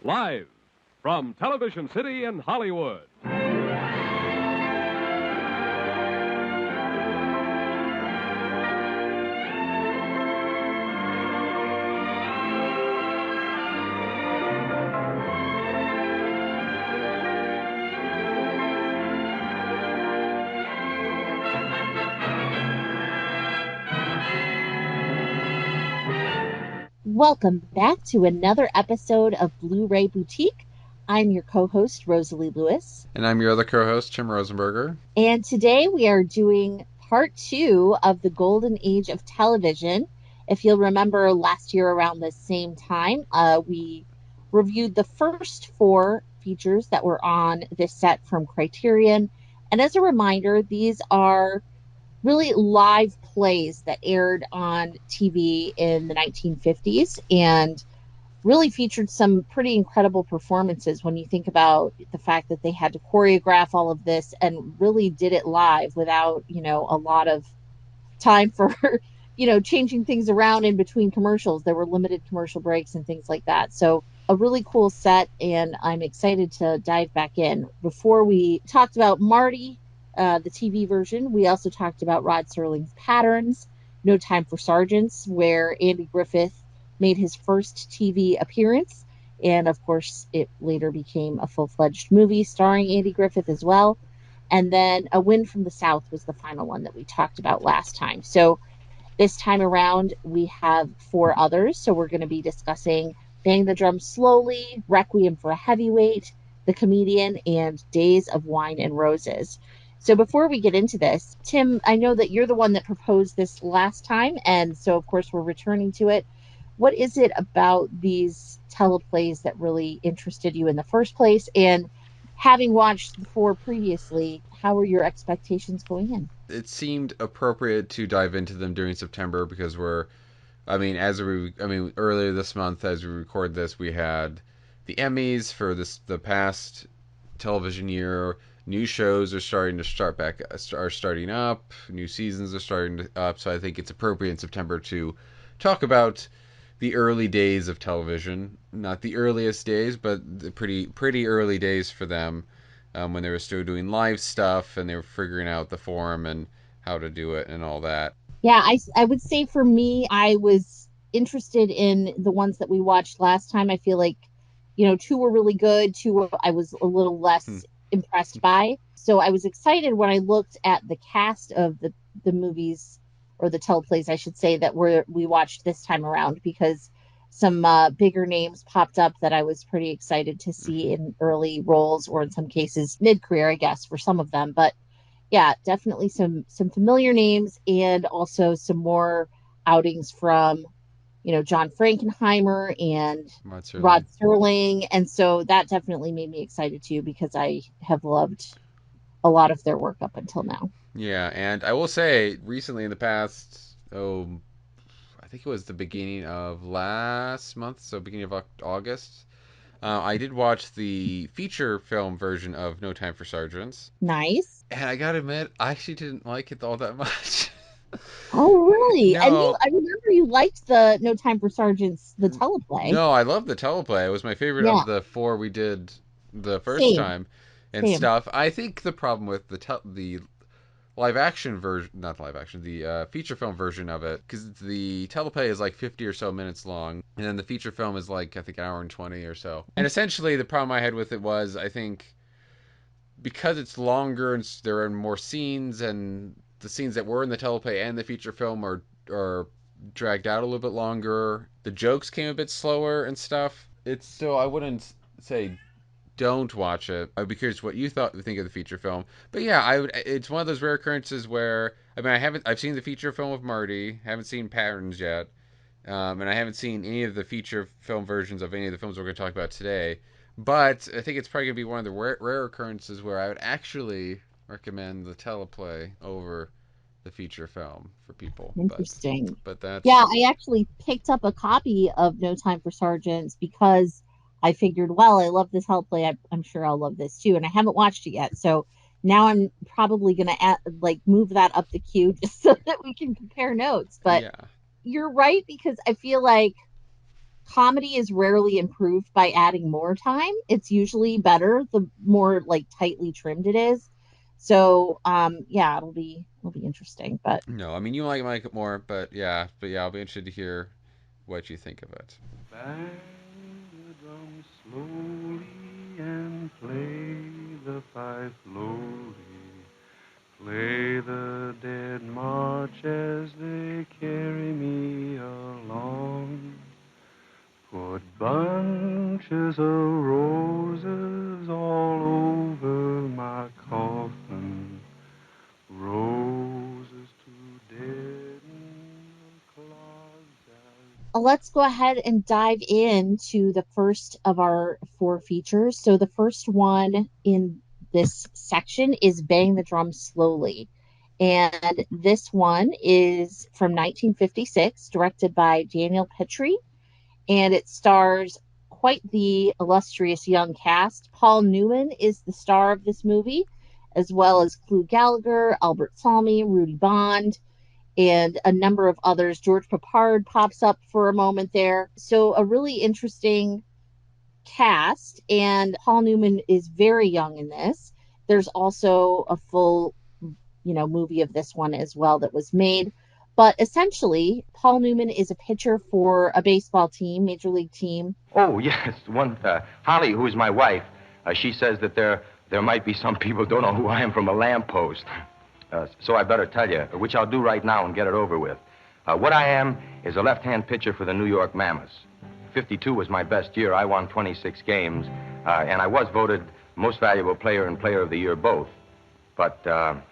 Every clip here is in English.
Live from Television City in Hollywood. Welcome back to another episode of Blu-ray Boutique. I'm your co-host, Rosalie Lewis. And I'm your other co-host, Tim Rosenberger. And today we are doing part 2 of the Golden Age of Television. If you'll remember, last year around the same time, we reviewed the first 4 features that were on this set from Criterion. And as a reminder, these are really live plays that aired on TV in the 1950s and really featured some pretty incredible performances when you think about the fact that they had to choreograph all of this and really did it live without, a lot of time for, changing things around in between commercials. There were limited commercial breaks and things like that. So a really cool set, and I'm excited to dive back in. Before we talked about Marty, the TV version, we also talked about Rod Serling's Patterns, No Time for Sergeants, where Andy Griffith made his first TV appearance. And of course, it later became a full-fledged movie starring Andy Griffith as well. And then A Wind from the South was the final one that we talked about last time. So this time around, we have 4 others. So we're going to be discussing Bang the Drum Slowly, Requiem for a Heavyweight, The Comedian, and Days of Wine and Roses. So before we get into this, Tim, I know that you're the one that proposed this last time, and so of course we're returning to it. What is it about these teleplays that really interested you in the first place? And having watched the 4 previously, how were your expectations going in? It seemed appropriate to dive into them during September because earlier this month as we record this, we had the Emmys for the past television year. New shows are starting up. New seasons are starting up. So I think it's appropriate in September to talk about the early days of television. Not the earliest days, but the pretty early days for them, when they were still doing live stuff and they were figuring out the form and how to do it and all that. Yeah, I would say for me, I was interested in the ones that we watched last time. I feel like, 2 were really good. 2 I was a little less impressed by. So I was excited when I looked at the cast of the movies, or the teleplays, I should say, that we watched this time around, because some bigger names popped up that I was pretty excited to see in early roles, or in some cases mid-career, I guess, for some of them. But yeah, definitely some familiar names, and also some more outings from, John Frankenheimer and Rod Serling. And so that definitely made me excited too, because I have loved a lot of their work up until now. Yeah, and I will say, recently in the past, I think it was the beginning of last month, so beginning of August, I did watch the feature film version of No Time for Sergeants. Nice. And I gotta admit, I actually didn't like it all that much. Oh, really? No. And I remember you liked the No Time for Sergeants, the teleplay. No, I love the teleplay. It was my favorite of the 4 we did the first time and stuff. I think the problem with the live action version, not live action, the feature film version of it, because the teleplay is like 50 or so minutes long, and then the feature film is like, I think, an hour and 20 or so. And essentially, the problem I had with it was, I think, because it's longer and there are more scenes, and the scenes that were in the teleplay and the feature film are dragged out a little bit longer. The jokes came a bit slower and stuff. It's still, I wouldn't say don't watch it. I'd be curious what you think of the feature film. But yeah, it's one of those rare occurrences where, I've seen the feature film of Marty, haven't seen Patterns yet, and I haven't seen any of the feature film versions of any of the films we're going to talk about today. But I think it's probably going to be one of the rare occurrences where I would actually recommend the teleplay over the feature film for people. Interesting. But that's... Yeah, I actually picked up a copy of No Time for Sergeants because I figured, well, I love this teleplay. I'm sure I'll love this too. And I haven't watched it yet. So now I'm probably going to move that up the queue just so that we can compare notes. But You're right, because I feel like comedy is rarely improved by adding more time. It's usually better the more like tightly trimmed it is. So yeah, it'll be interesting. But no, I mean you might like it more, but yeah, I'll be interested to hear what you think of it. Bang the drum slowly and play the fife slowly. Play the dead march as they carry me along. Put bunches of roses all over my coffin. Roses to deaden the clouds. let's go ahead and dive into the first of our 4 features. So the first one in this section is Bang the Drum Slowly. And this one is from 1956, directed by Daniel Petrie, and it stars quite the illustrious young cast. Paul Newman is the star of this movie, as well as Clu Gallagher, Albert Salmi, Rudy Bond, and a number of others. George Peppard pops up for a moment there. So a really interesting cast, and Paul Newman is very young in this. There's also a full, movie of this one as well that was made. But essentially, Paul Newman is a pitcher for a baseball team, major league team. Oh, yes. Holly, who is my wife, she says that there might be some people who don't know who I am from a lamppost. So I better tell you, which I'll do right now and get it over with. What I am is a left-hand pitcher for the New York Mammoths. 52 was my best year. I won 26 games, and I was voted most valuable player and player of the year both. But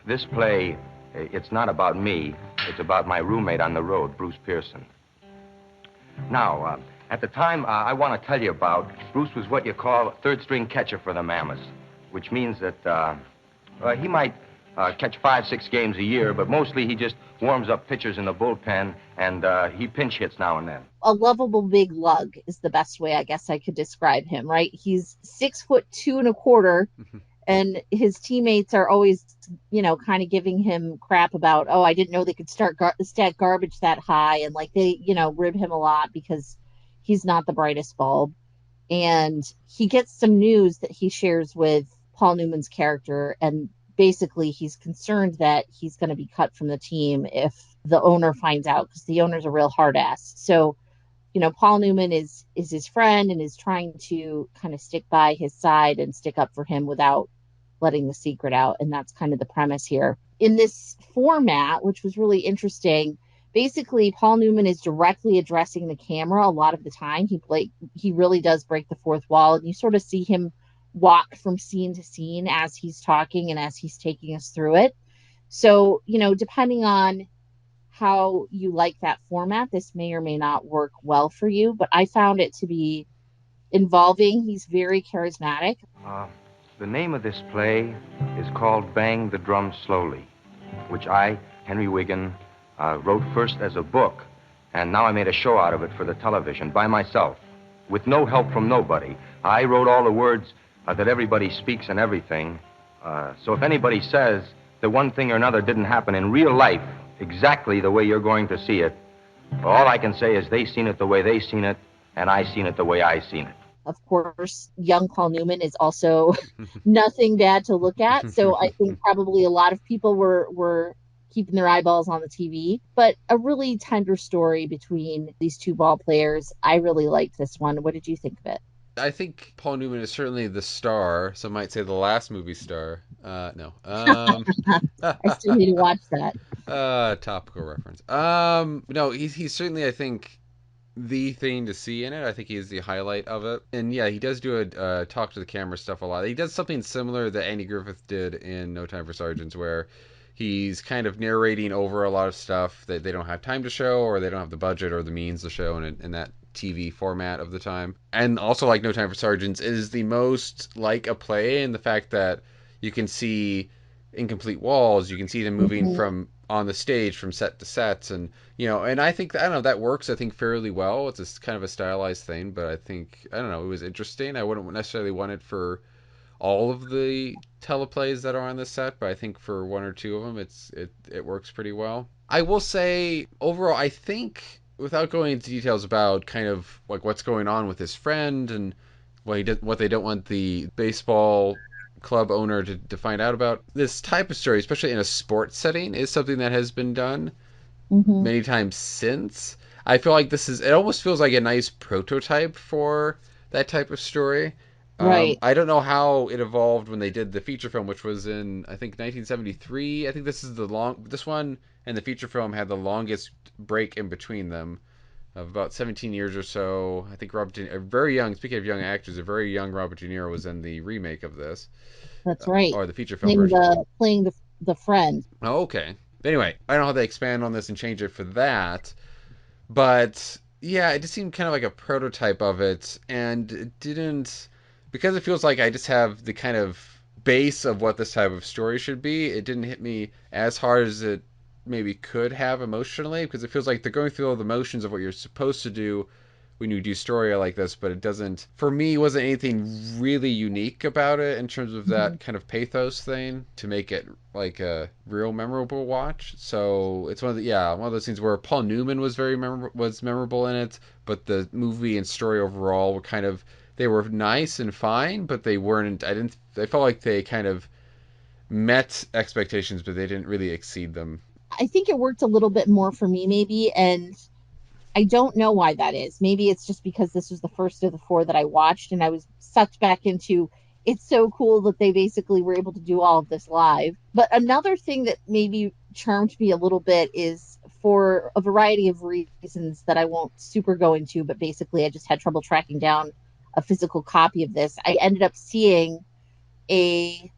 this play, it's not about me. It's about my roommate on the road, Bruce Pearson. Now, at the time I want to tell you about, Bruce was what you call a third-string catcher for the Mammoths, which means that he might catch 5-6 games a year, but mostly he just warms up pitchers in the bullpen, and he pinch hits now and then. A lovable big lug is the best way I guess I could describe him, right? He's 6'2 1/4, and his teammates are always, kind of giving him crap about, oh, I didn't know they could stack garbage that high, and like they, rib him a lot because he's not the brightest bulb. And he gets some news that he shares with Paul Newman's character, and basically he's concerned that he's going to be cut from the team if the owner finds out, because the owner's a real hard ass. So, Paul Newman is his friend and is trying to kind of stick by his side and stick up for him without letting the secret out. And that's kind of the premise here. In this format, which was really interesting, basically Paul Newman is directly addressing the camera a lot of the time. He really does break the fourth wall, and you sort of see him walk from scene to scene as he's talking and as he's taking us through it. So, depending on how you like that format, this may or may not work well for you, but I found it to be involving. He's very charismatic. The name of this play is called Bang the Drum Slowly, which I, Henry Wiggin, wrote first as a book, and now I made a show out of it for the television by myself, with no help from nobody. I wrote all the words that everybody speaks and everything. So if anybody says that one thing or another didn't happen in real life exactly the way you're going to see it, all I can say is they seen it the way they seen it, and I seen it the way I seen it. Of course, young Paul Newman is also nothing bad to look at. So I think probably a lot of people were keeping their eyeballs on the TV. But a really tender story between these two ball players. I really liked this one. What did you think of it? I think Paul Newman is certainly the star. Some might say the last movie star. No. I still need to watch that. Topical reference. No, he's certainly, I think, the thing to see in it. I think he is the highlight of it. And yeah, he does do a talk to the camera stuff a lot. He does something similar that Andy Griffith did in No Time for Sergeants, where he's kind of narrating over a lot of stuff that they don't have time to show, or they don't have the budget or the means to show in that TV format of the time. And also, like No Time for Sergeants, it is the most like a play in the fact that you can see incomplete walls, you can see them moving from on the stage from set to set, and and I think, I don't know, that works, I think, fairly well. It's kind of a stylized thing, but I think, I don't know, it was interesting. I wouldn't necessarily want it for all of the teleplays that are on this set, but I think for one or two of them it works pretty well. I will say overall, I think without going into details about kind of like what's going on with his friend and what they don't want the baseball club owner to find out about, this type of story, especially in a sports setting, is something that has been done many times since. I feel like it almost feels like a nice prototype for that type of story. Right. I don't know how it evolved when they did the feature film, which was in, I think, 1973. I think this one and the feature film had the longest break in between them of about 17 years or so. I think speaking of young actors, a very young Robert De Niro was in the remake of this. That's right. Or the feature film version. Playing the friend. Oh, okay. Anyway, I don't know how they expand on this and change it for that. But, yeah, it just seemed kind of like a prototype of it. And it didn't... Because it feels like I just have the kind of base of what this type of story should be, it didn't hit me as hard as it maybe could have emotionally. Because it feels like they're going through all the motions of what you're supposed to do when you do story like this, but it doesn't, for me, wasn't anything really unique about it in terms of that kind of pathos thing to make it like a real memorable watch. So it's one of those things where Paul Newman was memorable in it, but the movie and story overall were kind of, they were nice and fine, but they weren't, I felt like they kind of met expectations, but they didn't really exceed them. I think it worked a little bit more for me maybe, and I don't know why that is. Maybe it's just because this was the first of the four that I watched and I was sucked back into, it's so cool that they basically were able to do all of this live. But another thing that maybe charmed me a little bit is, for a variety of reasons that I won't super go into, but basically I just had trouble tracking down a physical copy of this. I ended up seeing a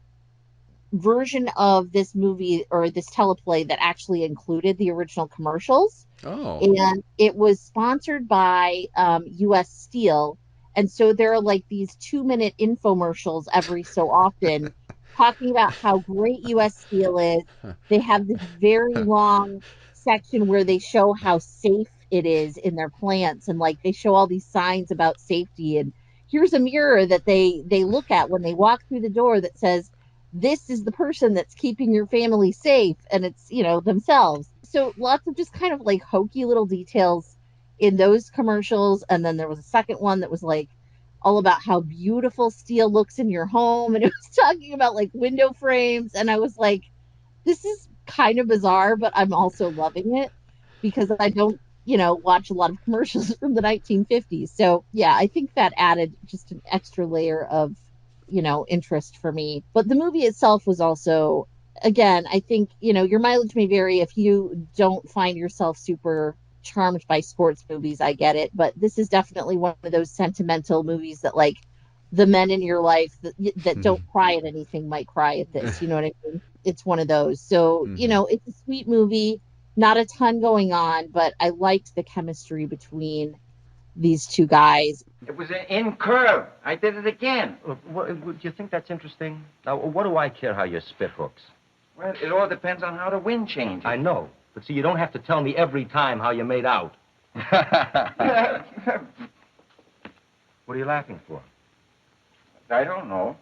version of this movie or this teleplay that actually included the original commercials. Oh. And it was sponsored by U.S. Steel. And so there are like these 2-minute infomercials every so often talking about how great U.S. Steel is. They have this very long section where they show how safe it is in their plants. And like they show all these signs about safety. And here's a mirror that they look at when they walk through the door that says, this is the person that's keeping your family safe, and it's, themselves. So lots of just kind of like hokey little details in those commercials. And then there was a second one that was like all about how beautiful steel looks in your home, and it was talking about like window frames, and I was like, this is kind of bizarre, but I'm also loving it because I don't watch a lot of commercials from the 1950s. So yeah, I think that added just an extra layer of interest for me. But the movie itself was also, again, I think, your mileage may vary. If you don't find yourself super charmed by sports movies, I get it. But this is definitely one of those sentimental movies that, like, the men in your life that don't cry at anything might cry at this. You know what I mean? It's one of those. So, it's a sweet movie. Not a ton going on, but I liked the chemistry between these two guys. It was an in curve. I did it again. Do you think that's interesting? Now, what do I care how your spit hooks? Well, it all depends on how the wind changes. I know. But see, you don't have to tell me every time how you made out. What are you laughing for? I don't know.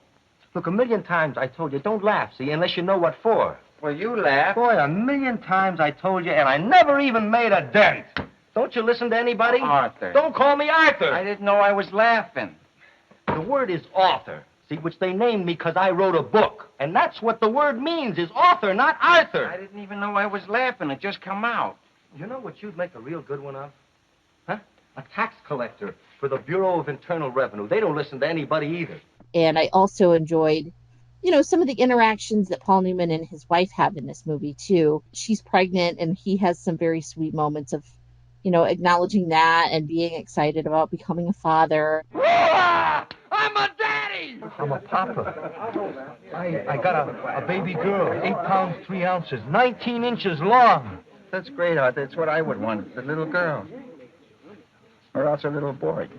Look, 1,000,000 times I told you, don't laugh, see, unless you know what for. Well, you laugh. Boy, 1,000,000 times I told you, and I never even made a dent. Don't you listen to anybody? Arthur. Don't call me Arthur. I didn't know I was laughing. The word is author, see, which they named me because I wrote a book. And that's what the word means, is author, not Arthur. I didn't even know I was laughing. It just come out. You know what you'd make a real good one of? Huh? A tax collector for the Bureau of Internal Revenue. They don't listen to anybody either. And I also enjoyed, some of the interactions that Paul Newman and his wife have in this movie, too. She's pregnant, and he has some very sweet moments of, acknowledging that and being excited about becoming a father. I'm a daddy! I'm a papa. I got a baby girl, 8 pounds, 3 ounces, 19 inches long. That's great, Arthur. That's what I would want, a little girl. Or else a little boy.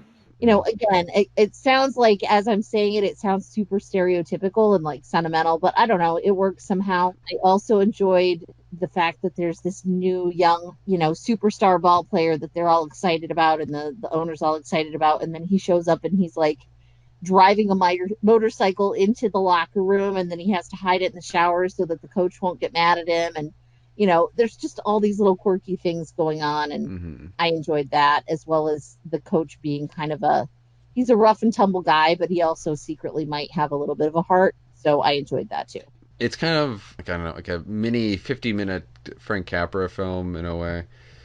Again, it sounds like, as I'm saying it sounds super stereotypical and like sentimental, but I don't know, it works somehow. I also enjoyed the fact that there's this new young, superstar ball player that they're all excited about, and the owner's all excited about. And then he shows up and he's like driving a motorcycle into the locker room, and then he has to hide it in the shower so that the coach won't get mad at him. And there's just all these little quirky things going on, and I enjoyed that, as well as the coach being kind of he's a rough and tumble guy, but he also secretly might have a little bit of a heart, so I enjoyed that too. It's kind of, I don't know, like a mini 50-minute Frank Capra film in a way.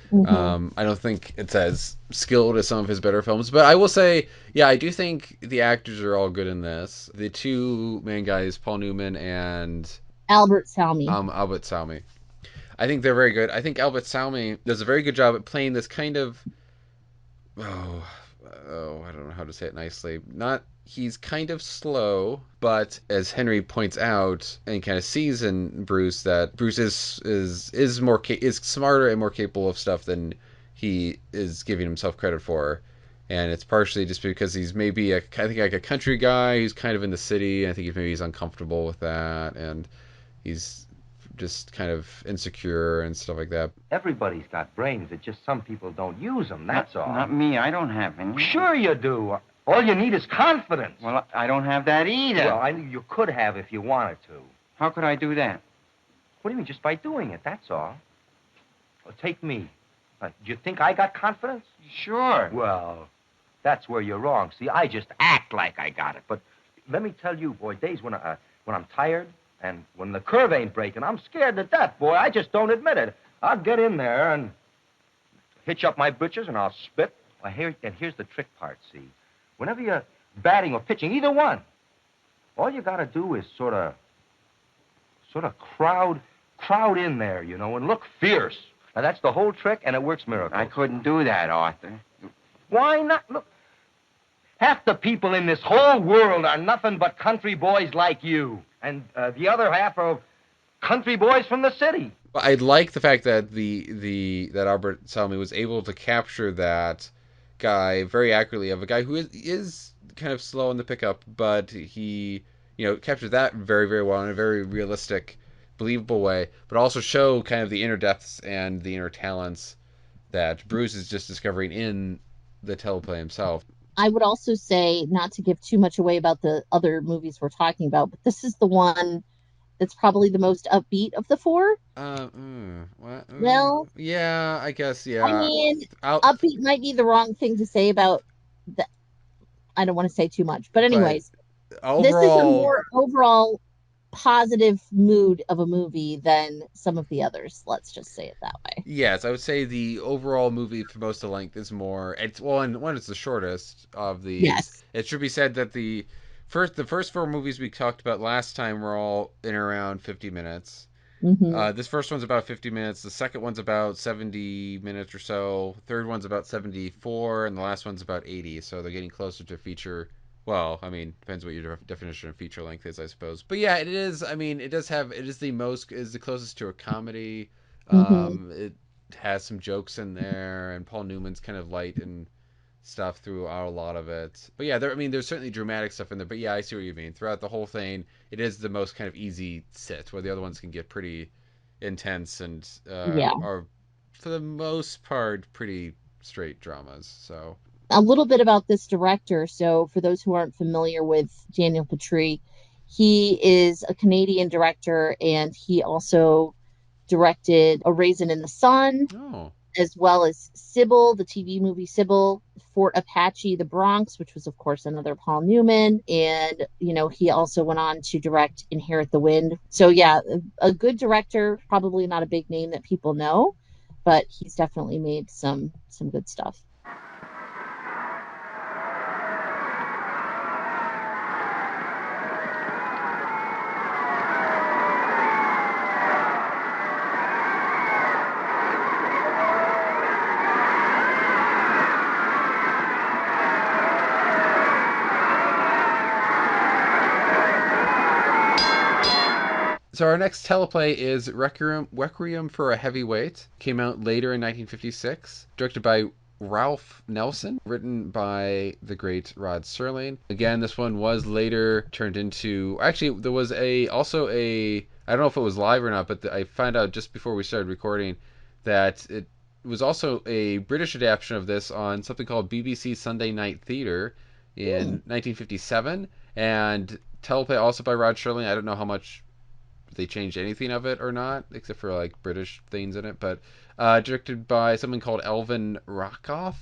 I don't think it's as skilled as some of his better films, but I will say, yeah, I do think the actors are all good in this. The two main guys, Paul Newman and Albert Salmi. Albert Salmi. I think they're very good. I think Albert Salmi does a very good job at playing this kind of, I don't know how to say it nicely. He's kind of slow, but as Henry points out and kind of sees in Bruce, that Bruce is smarter and more capable of stuff than he is giving himself credit for. And it's partially just because he's maybe I think like a country guy who's kind of in the city, and I think maybe he's uncomfortable with that, and he's just kind of insecure and stuff like that. Everybody's got brains. It's just some people don't use them, that's all. Not me. I don't have any. Sure you do. All you need is confidence. Well, I don't have that either. Well, you could have if you wanted to. How could I do that? What do you mean? Just by doing it, that's all. Well, take me. Do you think I got confidence? Sure. Well, that's where you're wrong. See, I just act like I got it. But let me tell you, boy, days when I'm tired and when the curve ain't breaking, I'm scared to death, boy. I just don't admit it. I'll get in there and hitch up my britches and I'll spit. Well, here's the trick part, see. Whenever you're batting or pitching, either one, all you got to do is sort of crowd in there, and look fierce. Now, that's the whole trick, and it works miracles. I couldn't do that, Arthur. Why not? Look, half the people in this whole world are nothing but country boys like you, and the other half are country boys from the city. I like the fact that that Albert Salmi was able to capture that guy very accurately, of a guy who is kind of slow in the pickup, but he captured that very, very well in a very realistic, believable way, but also show kind of the inner depths and the inner talents that Bruce is just discovering in the teleplay himself. I would also say, not to give too much away about the other movies we're talking about, but this is the one that's probably the most upbeat of the four. Well, yeah, I guess, yeah. I mean, upbeat might be the wrong thing to say about the. I don't want to say too much, but anyways, overall, this is a more overall positive mood of a movie than some of the others. Let's just say it that way. Yes, I would say the overall movie for most of the length is more. It's it's the shortest of these. Yes, it should be said that the first four movies we talked about last time were all in around 50 minutes. This first one's about 50 minutes. The second one's about 70 minutes or so. Third one's about 74, and the last one's about 80. So they're getting closer to feature. Well, I mean, depends what your definition of feature length is, I suppose. But yeah, it is. I mean, it is the closest to a comedy. It has some jokes in there, and Paul Newman's kind of light and stuff throughout a lot of it. But yeah, there's certainly dramatic stuff in there. But yeah, I see what you mean. Throughout the whole thing, it is the most kind of easy sit, where the other ones can get pretty intense and are, for the most part, pretty straight dramas. So a little bit about this director. So for those who aren't familiar with Daniel Petrie, he is a Canadian director, and he also directed A Raisin in the Sun, as well as Sybil, the TV movie Sybil, Fort Apache, The Bronx, which was, of course, another Paul Newman. And, he also went on to direct Inherit the Wind. So, yeah, a good director, probably not a big name that people know, but he's definitely made some good stuff. So our next teleplay is Requiem for a Heavyweight. Came out later in 1956. Directed by Ralph Nelson. Written by the great Rod Serling. Again, this one was later turned into... Actually, there was also a... I don't know if it was live or not, but I found out just before we started recording that it was also a British adaptation of this on something called BBC Sunday Night Theatre in 1957. And teleplay also by Rod Serling. I don't know how much they changed anything of it or not, except for like British things in it. But directed by someone called Elvin Rakoff,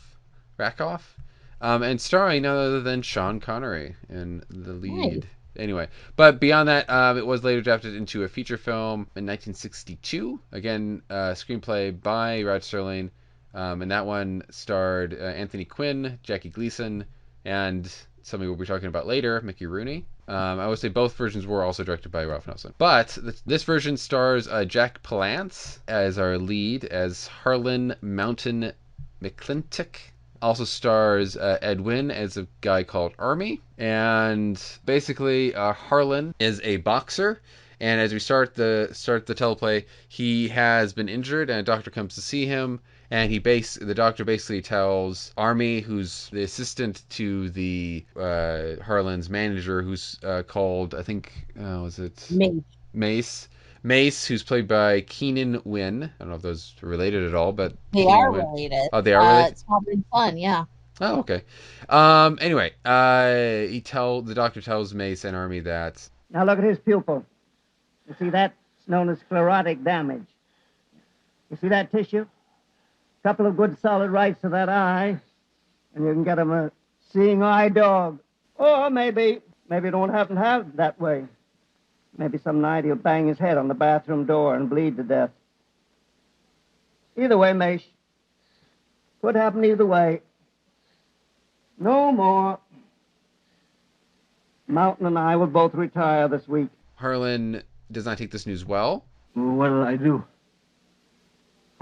and starring none other than Sean Connery in the lead. Nice. Anyway, but beyond that, it was later adapted into a feature film in 1962. Again, screenplay by Rod Serling, and that one starred Anthony Quinn, Jackie Gleason, and somebody we'll be talking about later, Mickey Rooney. I would say both versions were also directed by Ralph Nelson. But this version stars Jack Palance as our lead, as Harlan Mountain McClintock. Also stars Ed Wynn as a guy called Army. And basically, Harlan is a boxer. And as we start the teleplay, he has been injured, and a doctor comes to see him. And the doctor basically tells Army, who's the assistant to the Harlan's manager, who's called, I think, was it Mace, who's played by Keenan Wynn. I don't know if those are related at all, but they are related. Oh, they are related. It's probably fun, yeah. Oh, okay. Anyway, the doctor tells Mace and Army that. Now look at his pupil. You see that's known as sclerotic damage. You see that tissue? Couple of good solid rights to that eye, and you can get him a seeing eye dog. Or maybe it don't happen to have it that way. Maybe some night he'll bang his head on the bathroom door and bleed to death. Either way, Mace. Could happen either way. No more. Mountain and I will both retire this week. Harlan does not take this news well. Well, what'll I do?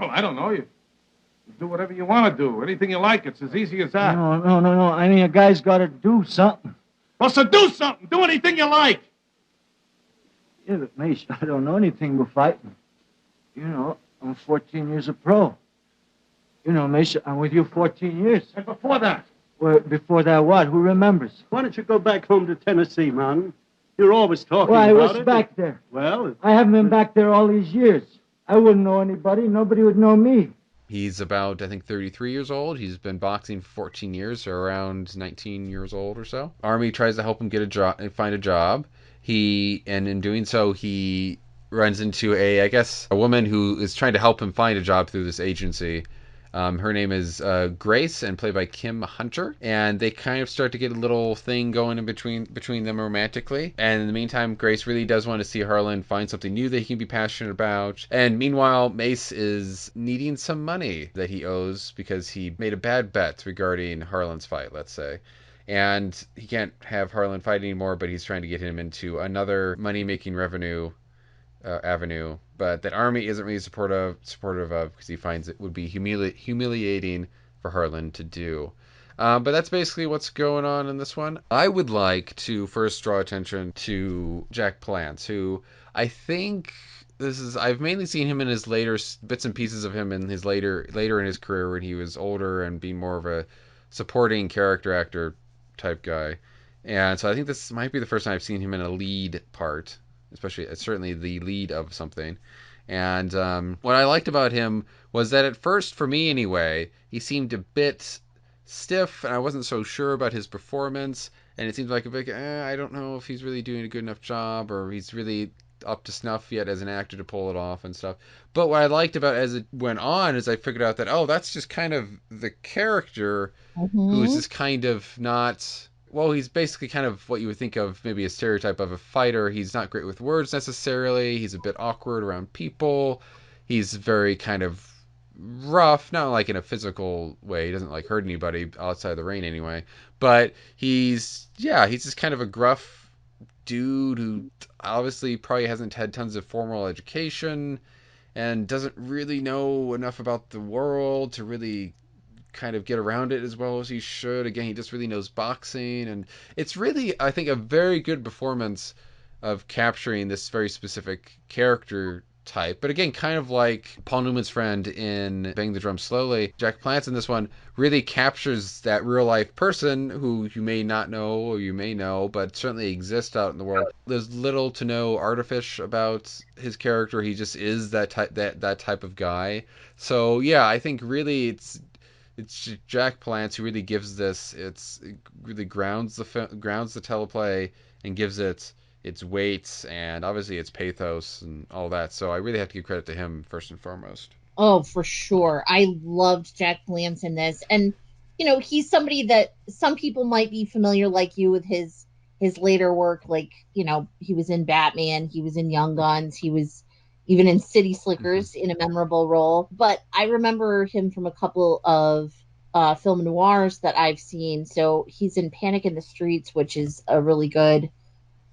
Well, I don't know. You do whatever you want to do. Anything you like. It's as easy as that. No. I mean, a guy's got to do something. Well, so do something. Do anything you like. Yeah, but, Mace, I don't know anything but fighting. You know, I'm 14 years a pro. You know, Mace, I'm with you 14 years. And before that? Well, before that what? Who remembers? Why don't you go back home to Tennessee, man? You're always talking about it. Well, I was back there. Well... I haven't been back there all these years. I wouldn't know anybody. Nobody would know me. He's about, I think, 33 years old. He's been boxing for 14 years, so around 19 years old or so. Army tries to help him get a job and find a job. And in doing so, he runs into a woman who is trying to help him find a job through this agency. Her name is Grace, and played by Kim Hunter. And they kind of start to get a little thing going in between them romantically. And in the meantime, Grace really does want to see Harlan find something new that he can be passionate about. And meanwhile, Mace is needing some money that he owes because he made a bad bet regarding Harlan's fight, let's say. And he can't have Harlan fight anymore, but he's trying to get him into another money-making revenue avenue, but that Army isn't really supportive of, because he finds it would be humiliating for Harlan to do. But that's basically what's going on in this one. I would like to first draw attention to Jack Palance, who I think I've mainly seen him in his later bits and pieces of him in his later in his career when he was older and being more of a supporting character actor type guy. And so I think this might be the first time I've seen him in a lead part, certainly the lead of something. And what I liked about him was that at first, for me anyway, he seemed a bit stiff, and I wasn't so sure about his performance. And it seemed like I don't know if he's really doing a good enough job, or he's really up to snuff yet as an actor to pull it off and stuff. But what I liked about it as it went on is I figured out that, that's just kind of the character who's just kind of not... Well, he's basically kind of what you would think of maybe a stereotype of a fighter. He's not great with words necessarily. He's a bit awkward around people. He's very kind of rough, not like in a physical way. He doesn't like hurt anybody outside the ring anyway. But he's just kind of a gruff dude who obviously probably hasn't had tons of formal education and doesn't really know enough about the world to really kind of get around it as well as he should. Again, he just really knows boxing, and it's really, I think, a very good performance of capturing this very specific character type. But again, kind of like Paul Newman's friend in Bang the Drum Slowly, Jack Palance in this one really captures that real life person who you may not know or you may know, but certainly exists out in the world. There's little to no artifice about his character. He just is that type of guy. So yeah, I think really it's Jack Palance who really gives this. It really grounds the teleplay and gives it its weight and obviously its pathos and all that. So I really have to give credit to him first and foremost. Oh, for sure. I loved Jack Palance in this. And, he's somebody that some people might be familiar like you with his later work. Like, he was in Batman, he was in Young Guns, he was even in City Slickers in a memorable role. But I remember him from a couple of film noirs that I've seen. So he's in Panic in the Streets, which is a really good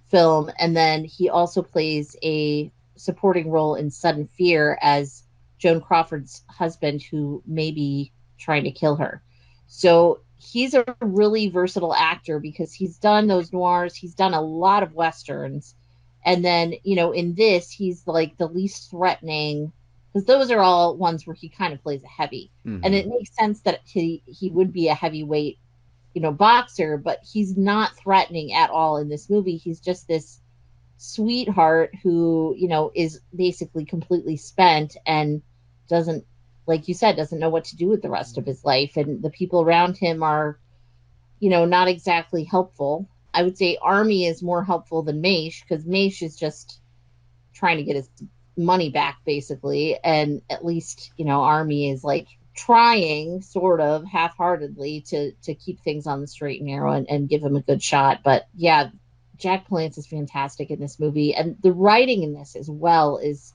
film. And then he also plays a supporting role in Sudden Fear as Joan Crawford's husband, who may be trying to kill her. So he's a really versatile actor because he's done those noirs. He's done a lot of Westerns. And then, in this, he's like the least threatening, because those are all ones where he kind of plays a heavy. Mm-hmm. And it makes sense that he would be a heavyweight, boxer, but he's not threatening at all in this movie. He's just this sweetheart who, is basically completely spent and doesn't, like you said, doesn't know what to do with the rest of his life. And the people around him are, not exactly helpful. I would say Army is more helpful than Maish, because Maish is just trying to get his money back, basically. And at least, Army is like trying sort of half-heartedly to keep things on the straight and narrow and give him a good shot. But yeah, Jack Palance is fantastic in this movie, and the writing in this as well is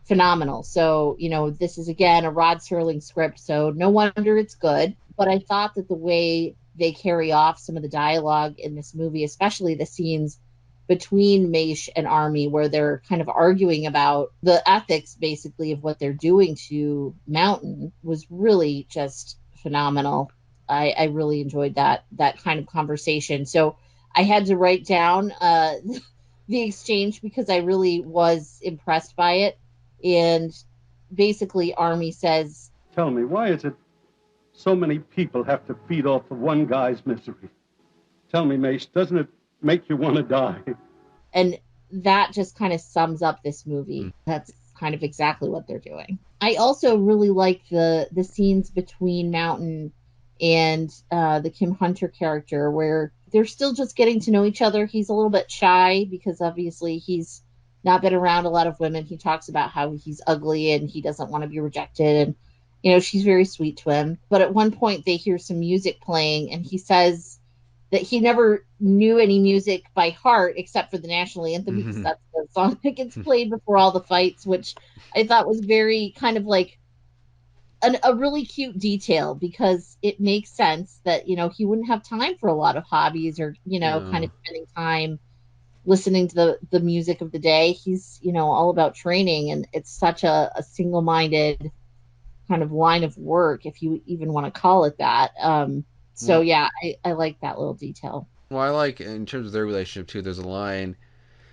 phenomenal. So, this is again a Rod Serling script, so no wonder it's good. But I thought that the way they carry off some of the dialogue in this movie, especially the scenes between Maish and Army, where they're kind of arguing about the ethics, basically, of what they're doing to Mountain, was really just phenomenal. I really enjoyed that kind of conversation. So I had to write down the exchange because I really was impressed by it. And basically, Army says, "Tell me, why is it so many people have to feed off of one guy's misery? Tell me, Maish, doesn't it make you want to die?" And that just kind of sums up this movie. That's kind of exactly what they're doing. I also really like the scenes between Mountain and the Kim Hunter character, where they're still just getting to know each other. He's a little bit shy because obviously he's not been around a lot of women. He talks about how he's ugly and he doesn't want to be rejected. And, she's very sweet to him. But at one point they hear some music playing, and he says that he never knew any music by heart except for the national anthem, because that's the song that gets played before all the fights, which I thought was very kind of like a really cute detail, because it makes sense that, he wouldn't have time for a lot of hobbies or, kind of spending time listening to the music of the day. He's, all about training, and it's such a single-minded kind of line of work, if you even want to call it that. So yeah, I like that little detail. Well, I like, in terms of their relationship too, there's a line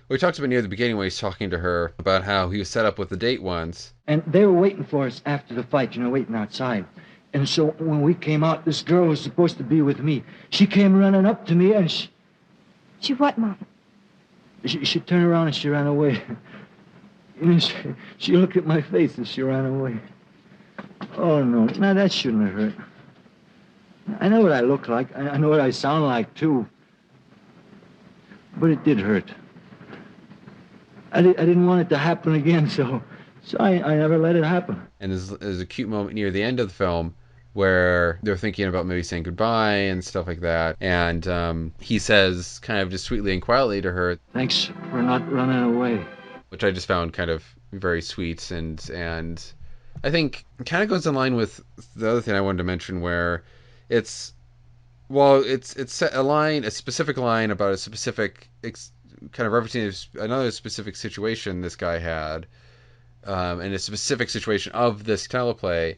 we talked about near the beginning when he's talking to her about how he was set up with the date once. And they were waiting for us after the fight, waiting outside. And so when we came out, this girl was supposed to be with me. She came running up to me and She what, Mom? She turned around and she ran away. She looked at my face and she ran away. Oh, no. Now, that shouldn't have hurt. I know what I look like. I know what I sound like, too. But it did hurt. I didn't want it to happen again, so I never let it happen. And there's a cute moment near the end of the film where they're thinking about maybe saying goodbye and stuff like that. And he says kind of just sweetly and quietly to her, "Thanks for not running away." Which I just found kind of very sweet. And I think it kind of goes in line with the other thing I wanted to mention, where it's a specific line about a specific kind of referencing another specific situation this guy had, and a specific situation of this teleplay.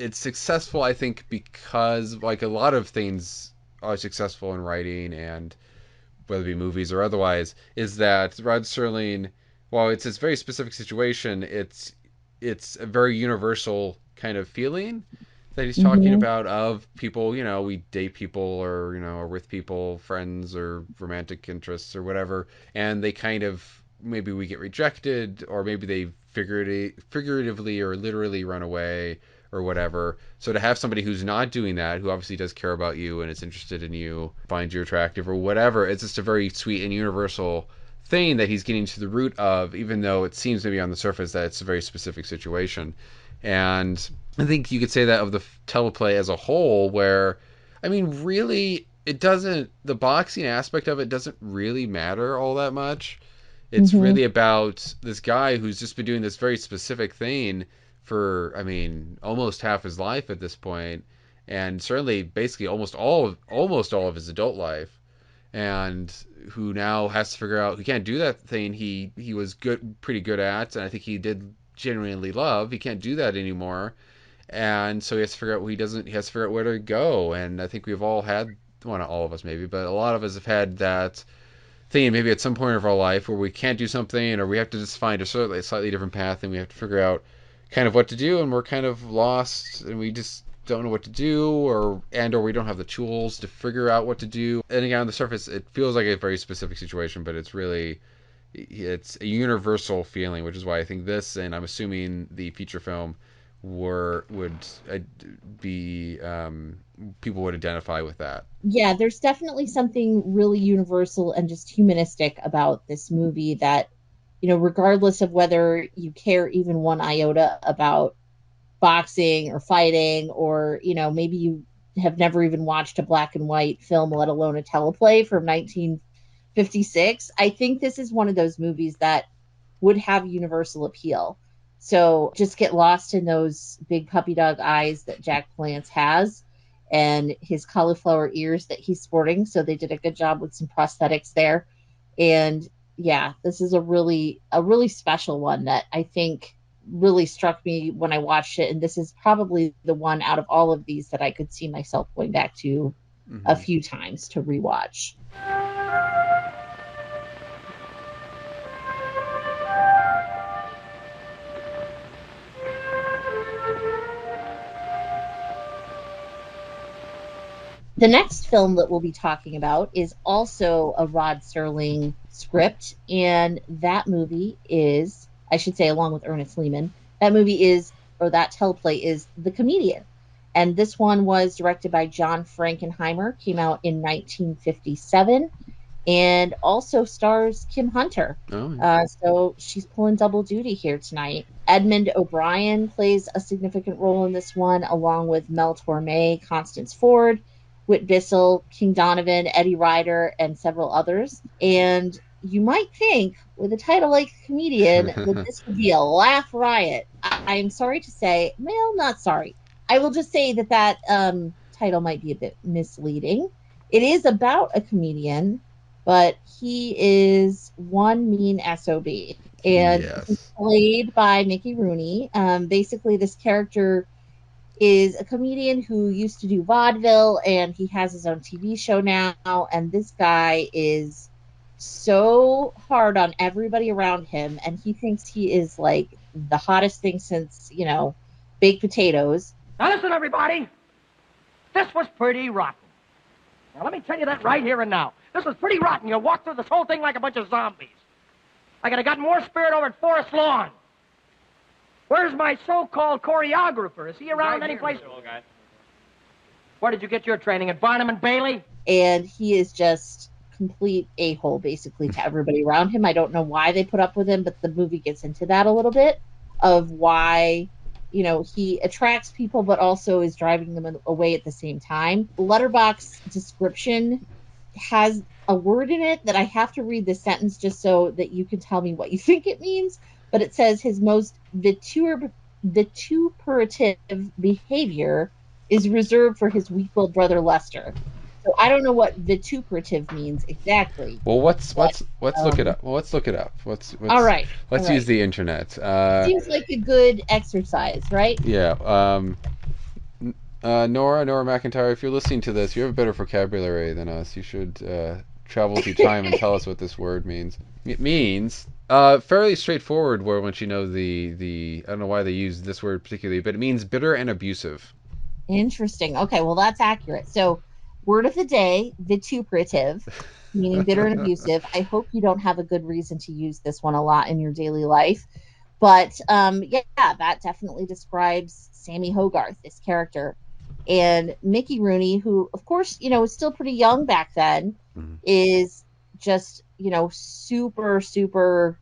It's successful, I think, because like a lot of things are successful in writing, and whether it be movies or otherwise, is that Rod Serling, while it's this very specific situation, it's a very universal kind of feeling that he's talking about, of people, we date people or, are with people, friends or romantic interests or whatever, and they kind of, maybe we get rejected, or maybe they figuratively or literally run away or whatever. So to have somebody who's not doing that, who obviously does care about you and is interested in you, finds you attractive or whatever, it's just a very sweet and universal thing that he's getting to the root of, even though it seems maybe on the surface that it's a very specific situation. And I think you could say that of the teleplay as a whole, where, I mean, really, it doesn't, the boxing aspect of it doesn't really matter all that much. It's really about this guy who's just been doing this very specific thing for, I mean, almost half his life at this point, and certainly basically almost all of his adult life, and who now has to figure out, who can't do that thing he was pretty good at, and I think he did genuinely love. He can't do that anymore, and so he has to figure out he has to figure out where to go. And I think we've all had, well, not all of us maybe, but a lot of us have had that thing maybe at some point of our life where we can't do something, or we have to just find a slightly different path, and we have to figure out kind of what to do, and we're kind of lost, and we just don't know what to do, or we don't have the tools to figure out what to do. And again, on the surface, it feels like a very specific situation, but it's a universal feeling, which is why I think this, and I'm assuming the feature film, would be people would identify with that. Yeah, there's definitely something really universal and just humanistic about this movie that, regardless of whether you care even one iota about boxing or fighting, or, maybe you have never even watched a black and white film, let alone a teleplay from 1956, I think this is one of those movies that would have universal appeal. So just get lost in those big puppy dog eyes that Jack Palance has, and his cauliflower ears that he's sporting. So they did a good job with some prosthetics there. And yeah, this is a really special one that I think really struck me when I watched it. And this is probably the one out of all of these that I could see myself going back to a few times to rewatch. The next film that we'll be talking about is also a Rod Serling script, and that movie is, I should say, along with Ernest Lehman, that teleplay is The Comedian. And this one was directed by John Frankenheimer, came out in 1957, and also stars Kim Hunter. So she's pulling double duty here tonight. Edmund O'Brien plays a significant role in this one, along with Mel Torme, Constance Ford, Whit Bissell, King Donovan, Eddie Ryder, and several others. And you might think, with a title like Comedian, that this would be a laugh riot. I'm sorry to say, well, not sorry. I will just say that title might be a bit misleading. It is about a comedian, but he is one mean SOB. And he's played by Mickey Rooney. Basically, this character is a comedian who used to do vaudeville, and he has his own TV show now. And this guy is so hard on everybody around him, and he thinks he is like the hottest thing since, baked potatoes. Now listen, everybody. This was pretty rotten. Now let me tell you that right here and now. This was pretty rotten. You walked through this whole thing like a bunch of zombies. I could have gotten more spirit over at Forest Lawn. Where's my so-called choreographer? Is he around any place? Where did you get your training? At Barnum and Bailey? And he is just complete a-hole, basically, to everybody around him. I don't know why they put up with him, but the movie gets into that a little bit, of why, he attracts people, but also is driving them away at the same time. Letterboxd description has a word in it that I have to read the sentence just so that you can tell me what you think it means. But it says his most vituperative behavior is reserved for his weak-willed brother Lester. So I don't know what vituperative means exactly. Well, let's look it up. Well, let's look it up. All right. Let's use the internet. Seems like a good exercise, right? Yeah. Nora McIntyre, if you're listening to this, you have a better vocabulary than us. You should travel through time and tell us what this word means. It means fairly straightforward. Where once you know the I don't know why they use this word particularly, but it means bitter and abusive. Interesting. Okay, well that's accurate. So, word of the day: vituperative, meaning bitter and abusive. I hope you don't have a good reason to use this one a lot in your daily life, but yeah, that definitely describes Sammy Hogarth, this character. And Mickey Rooney, who, of course, is still pretty young back then, is just super, super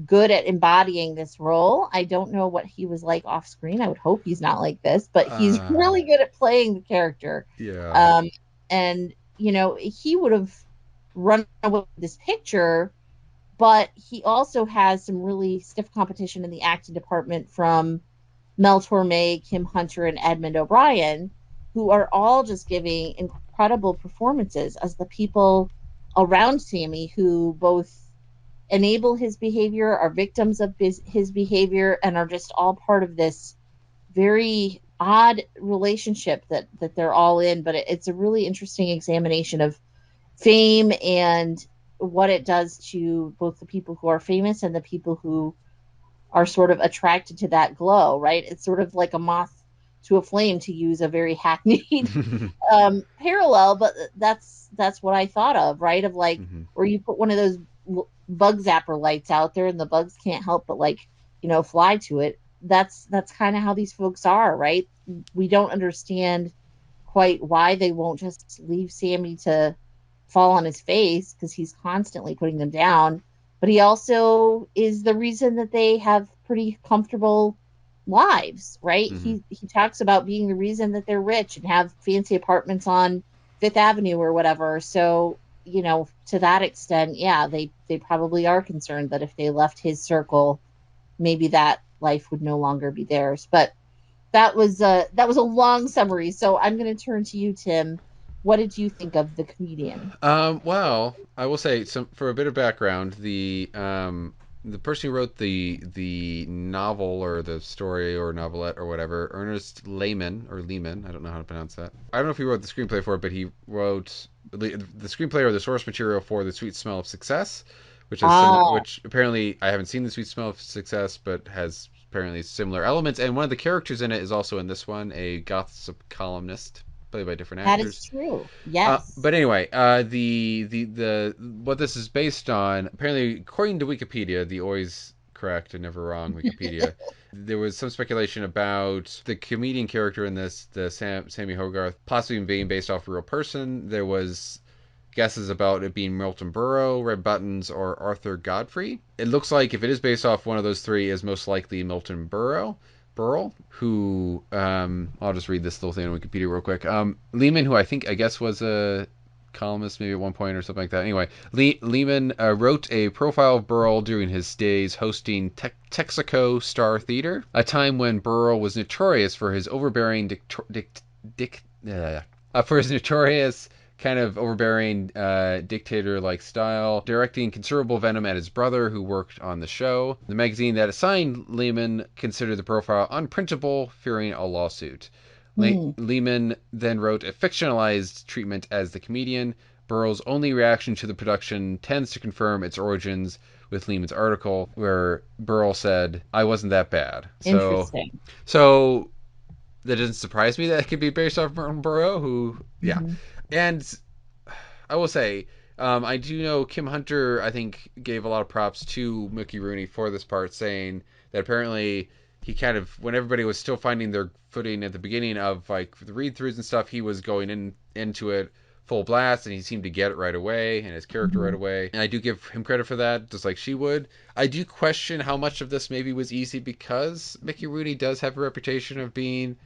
good at embodying this role. I don't know what he was like off screen. I would hope he's not like this, but he's really good at playing the character. Yeah. And, he would have run away with this picture, but he also has some really stiff competition in the acting department from Mel Torme, Kim Hunter, and Edmund O'Brien, who are all just giving incredible performances as the people around Sammy, who both enable his behavior, are victims of his behavior, and are just all part of this very odd relationship that they're all in. But it's a really interesting examination of fame and what it does to both the people who are famous and the people who are sort of attracted to that glow, right? It's sort of like a moth to a flame, to use a very hackneyed parallel, but that's what I thought of, right? Of like, where you put one of those bug zapper lights out there and the bugs can't help but fly to it. That's kind of how these folks are, right? We don't understand quite why they won't just leave Sammy to fall on his face, because he's constantly putting them down. But he also is the reason that they have pretty comfortable lives, right? He talks about being the reason that they're rich and have fancy apartments on Fifth Avenue or whatever. So, to that extent, yeah, they probably are concerned that if they left his circle, maybe that life would no longer be theirs. But that was a long summary. So I'm going to turn to you, Tim. What did you think of The Comedian? Well, I will say, for a bit of background, the person who wrote the novel or the story or novelette or whatever, Ernest Lehman, I don't know how to pronounce that. I don't know if he wrote the screenplay for it, but he wrote the screenplay or the source material for The Sweet Smell of Success, which is which apparently I haven't seen The Sweet Smell of Success, but has apparently similar elements. And one of the characters in it is also in this one, a gossip columnist, played by different actors. That is true. Yes. But anyway, the what this is based on, apparently, according to Wikipedia, the always correct and never wrong Wikipedia, there was some speculation about the comedian character in this, Sammy Hogarth, possibly being based off a real person. There was guesses about it being Milton Berle, Red Buttons, or Arthur Godfrey. It looks like if it is based off one of those three, is most likely Milton Berle, who, I'll just read this little thing on Wikipedia real quick. Lehman, who I guess was a columnist maybe at one point or something like that. Anyway, Lehman wrote a profile of Berle during his days hosting Texaco Star Theater, a time when Berle was notorious for his overbearing kind of overbearing dictator-like style, directing considerable venom at his brother, who worked on the show. The magazine that assigned Lehman considered the profile unprintable, fearing a lawsuit. Lehman then wrote a fictionalized treatment as the comedian. Berle's only reaction to the production tends to confirm its origins, with Lehman's article, where Berle said, "I wasn't that bad." Interesting. So that doesn't surprise me that it could be based off Milton Berle, who, yeah. And I will say, I do know Kim Hunter, I think, gave a lot of props to Mickey Rooney for this part, saying that apparently he kind of, when everybody was still finding their footing at the beginning of like the read-throughs and stuff, he was going into it full blast, and he seemed to get it right away, and his character right away. And I do give him credit for that, just like she would. I do question how much of this maybe was easy, because Mickey Rooney does have a reputation of being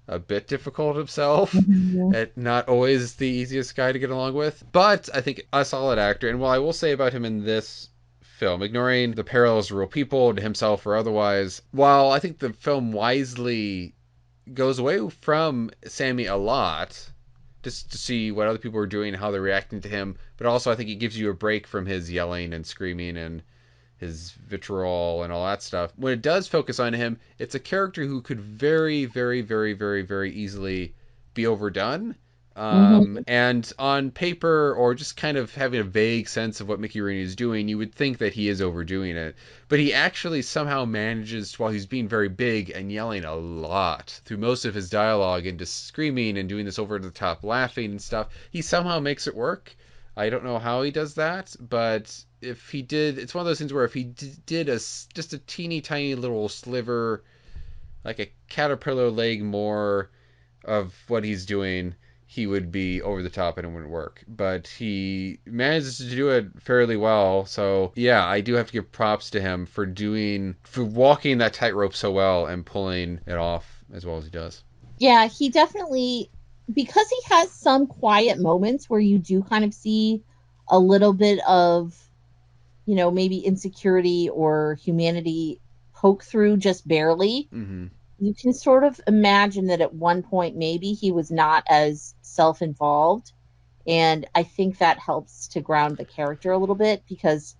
a bit difficult himself, and not always the easiest guy to get along with. But I think a solid actor. And what I will say about him in this film, ignoring the parallels to real people, to himself or otherwise, while I think the film wisely goes away from Sammy a lot, just to see what other people are doing and how they're reacting to him, but also I think it gives you a break from his yelling and screaming and his vitriol and all that stuff. When it does focus on him, it's a character who could very, very, very, very, very easily be overdone. And on paper, or just kind of having a vague sense of what Mickey Rooney is doing, you would think that he is overdoing it. But he actually somehow manages, while he's being very big and yelling a lot through most of his dialogue and just screaming and doing this over-the-top laughing and stuff, he somehow makes it work. I don't know how he does that, but if he did, it's one of those things where if he did just a teeny tiny little sliver, like a caterpillar leg more of what he's doing, he would be over the top and it wouldn't work. But he manages to do it fairly well. So yeah, I do have to give props to him for walking that tightrope so well and pulling it off as well as he does. Yeah, he definitely, because he has some quiet moments where you do kind of see a little bit of, maybe insecurity or humanity poke through just barely. Mm-hmm. You can sort of imagine that at one point maybe he was not as self-involved, and I think that helps to ground the character a little bit because,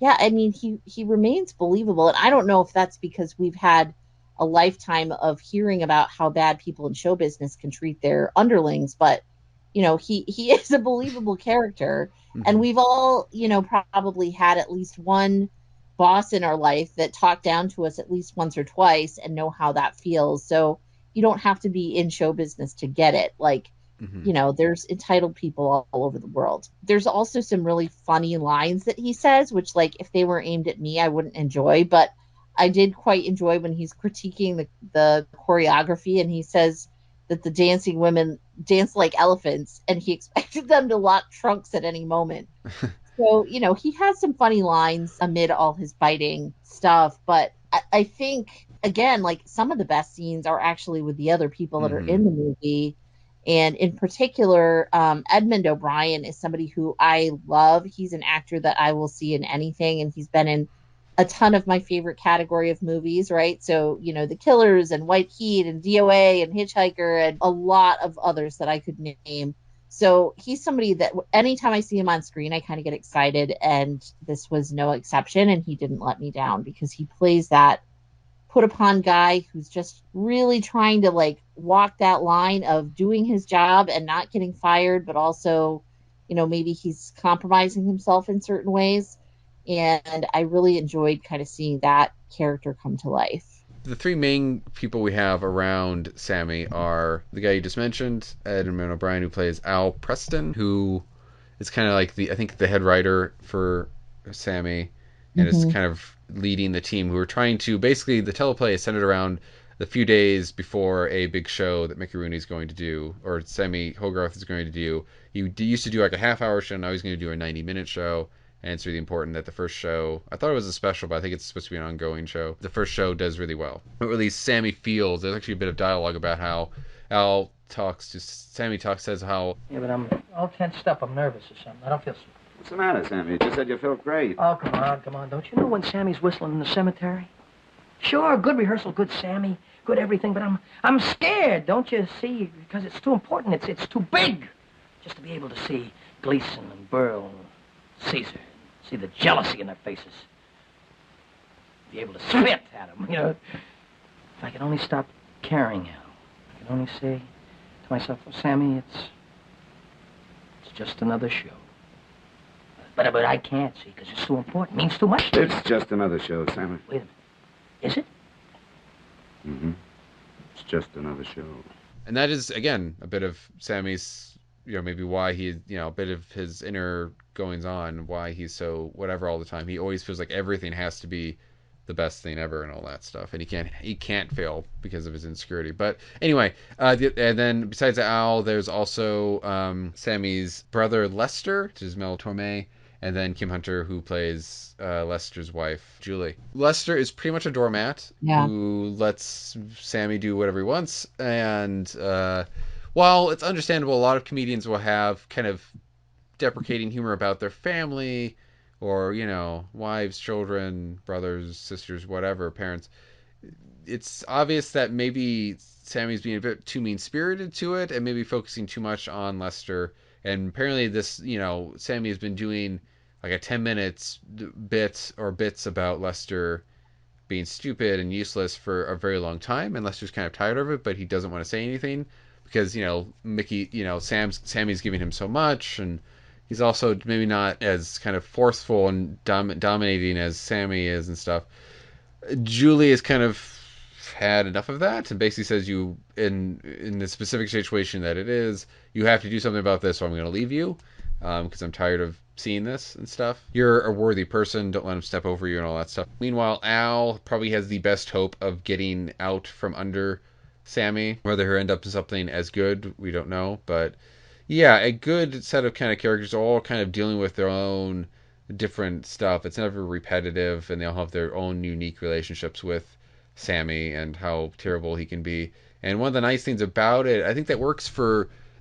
yeah, I mean, he remains believable, and I don't know if that's because we've had a lifetime of hearing about how bad people in show business can treat their underlings, but he is a believable character. Mm-hmm. And we've all, probably had at least one boss in our life that talked down to us at least once or twice and know how that feels. So you don't have to be in show business to get it. Like, mm-hmm. There's entitled people all over the world. There's also some really funny lines that he says, which, like, if they were aimed at me, I wouldn't enjoy, but I did quite enjoy when he's critiquing the choreography and he says that the dancing women dance like elephants and he expected them to lock trunks at any moment. So, he has some funny lines amid all his biting stuff, but I think, again, like, some of the best scenes are actually with the other people that are in the movie. And in particular, Edmund O'Brien is somebody who I love. He's an actor that I will see in anything, and he's been in a ton of my favorite category of movies, right? So, The Killers and White Heat and DOA and Hitchhiker and a lot of others that I could name. So he's somebody that anytime I see him on screen, I kind of get excited, and this was no exception, and he didn't let me down because he plays that put upon guy who's just really trying to, like, walk that line of doing his job and not getting fired, but also, maybe he's compromising himself in certain ways. And I really enjoyed kind of seeing that character come to life. The three main people we have around Sammy are the guy you just mentioned, Edmund O'Brien, who plays Al Preston, who is kind of like I think the head writer for Sammy, and is kind of leading the team who are trying to, basically the teleplay is centered around the few days before a big show that Mickey Rooney is going to do, or Sammy Hogarth is going to do. He used to do like a half-hour show, now he's going to do a 90-minute show. And it's really important that the first show, I thought it was a special, but I think it's supposed to be an ongoing show. The first show does really well. Or at least Sammy feels. There's actually a bit of dialogue about how Al says how... Yeah, but I'm all tensed up. I'm nervous or something. I don't feel so... What's the matter, Sammy? You just said you felt great. Oh, come on. Don't you know when Sammy's whistling in the cemetery? Sure, good rehearsal, good Sammy, good everything, but I'm scared, don't you see? Because it's too important. It's too big. Just to be able to see Gleason and Burl and Caesar. See the jealousy in their faces. Be able to spit at them, If I could only stop caring, Al. I could only say to myself, oh, Sammy, it's just another show. But I can't, see, because it's too important. It means too much to me. It's just another show, Sammy. Wait a minute. Is it? Mm-hmm. It's just another show. And that is, again, a bit of Sammy's, maybe why he, a bit of his inner goings on, why he's so whatever all the time. He always feels like everything has to be the best thing ever and all that stuff, and he can't fail because of his insecurity. But anyway, and then besides Al, there's also Sammy's brother Lester, which is Mel Torme, and then Kim Hunter, who plays Lester's wife, Julie. Lester is pretty much a doormat who lets Sammy do whatever he wants, and while it's understandable, a lot of comedians will have kind of deprecating humor about their family, or, wives, children, brothers, sisters, whatever, parents. It's obvious that maybe Sammy's being a bit too mean-spirited to it, and maybe focusing too much on Lester. And apparently this, Sammy has been doing like a 10 minutes bits about Lester being stupid and useless for a very long time, and Lester's kind of tired of it, but he doesn't want to say anything because, Sammy's giving him so much, and he's also maybe not as kind of forceful and dominating as Sammy is and stuff. Julie has kind of had enough of that and basically says, in the specific situation that it is, you have to do something about this or I'm going to leave you because I'm tired of seeing this and stuff. You're a worthy person. Don't let him step over you and all that stuff. Meanwhile, Al probably has the best hope of getting out from under Sammy. Whether he'll end up in something as good, we don't know. But yeah, a good set of kind of characters all kind of dealing with their own different stuff. It's never repetitive, and they all have their own unique relationships with Sammy and how terrible he can be. And one of the nice things about it, I think that works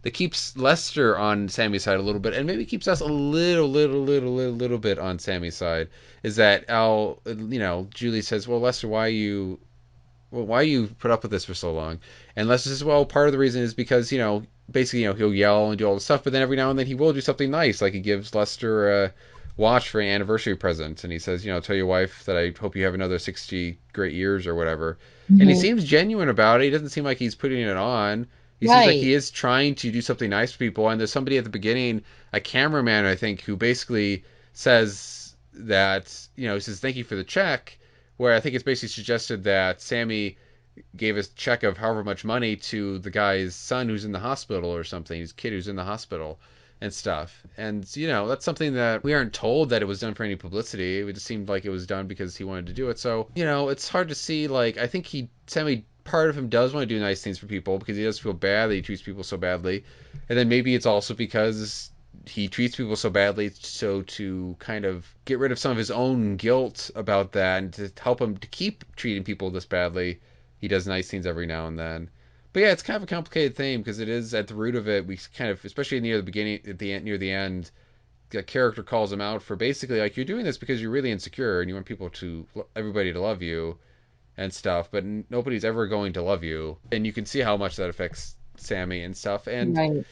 that keeps Lester on Sammy's side a little bit, and maybe keeps us a little bit on Sammy's side, is that Julie says, well, Lester, why you put up with this for so long? And Lester says, well, part of the reason is because, basically, he'll yell and do all this stuff, but then every now and then he will do something nice, like he gives Lester a watch for an anniversary present, and he says, tell your wife that I hope you have another 60 great years or whatever. Mm-hmm. And he seems genuine about it. He doesn't seem like he's putting it on. He seems like he is trying to do something nice for people. And there's somebody at the beginning, a cameraman, I think, who basically says that, he says, thank you for the check, where I think it's basically suggested that Sammy gave a check of however much money to the guy's son who's in the hospital or something, his kid who's in the hospital and stuff. And, that's something that we aren't told that it was done for any publicity. It just seemed like it was done because he wanted to do it. So, it's hard to see, I think Sammy, part of him does want to do nice things for people because he does feel bad that he treats people so badly. And then maybe it's also because he treats people so badly, so to kind of get rid of some of his own guilt about that and to help him to keep treating people this badly, he does nice things every now and then. But yeah, it's kind of a complicated thing because it is at the root of it. We kind of, especially near the beginning, near the end, the character calls him out for basically you're doing this because you're really insecure and you want everybody to love you and stuff, but nobody's ever going to love you. And you can see how much that affects Sammy and stuff. And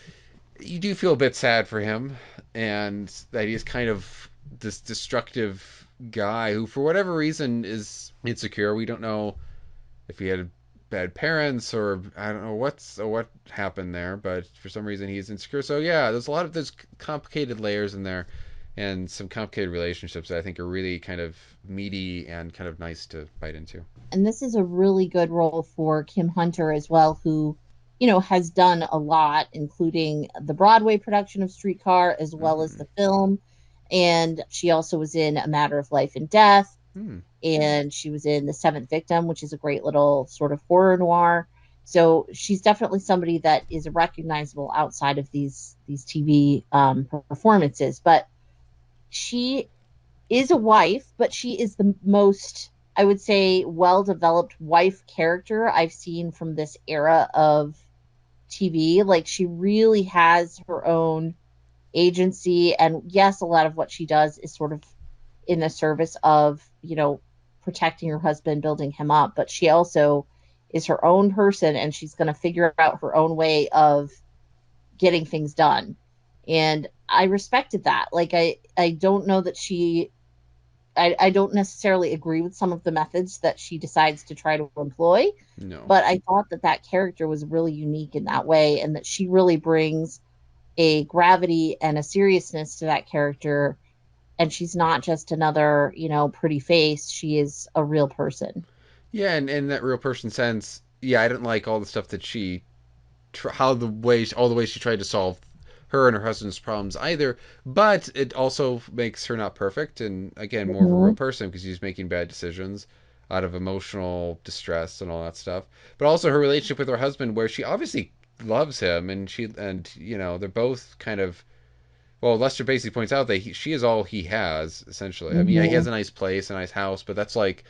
you do feel a bit sad for him, and that he's kind of this destructive guy who, for whatever reason, is insecure. We don't know if he had bad parents or I don't know what happened there, but for some reason he's insecure. So yeah, there's complicated layers in there and some complicated relationships that I think are really kind of meaty and kind of nice to bite into. And this is a really good role for Kim Hunter as well, who, has done a lot, including the Broadway production of Streetcar as well as the film. And she also was in A Matter of Life and Death. And she was in The Seventh Victim, which is a great little sort of horror noir. So she's definitely somebody that is recognizable outside of these TV performances. But she is a wife, but she is the most, I would say, well-developed wife character I've seen from this era of TV. She really has her own agency. And yes, a lot of what she does is sort of in the service of, protecting her husband, building him up. But she also is her own person, and she's going to figure out her own way of getting things done. And I respected that. I don't know that I don't necessarily agree with some of the methods that she decides to try to employ. No. But I thought that character was really unique in that way, and that she really brings a gravity and a seriousness to that character. And she's not just another, pretty face. She is a real person. Yeah, and in that real person sense, yeah, I didn't like all the stuff that all the ways she tried to solve her and her husband's problems either. But it also makes her not perfect, and again, more of a real person because she's making bad decisions out of emotional distress and all that stuff. But also her relationship with her husband, where she obviously loves him, and they're both kind of. Well, Lester basically points out that she is all he has, essentially. I mean, he has a nice place, a nice house, but that's kind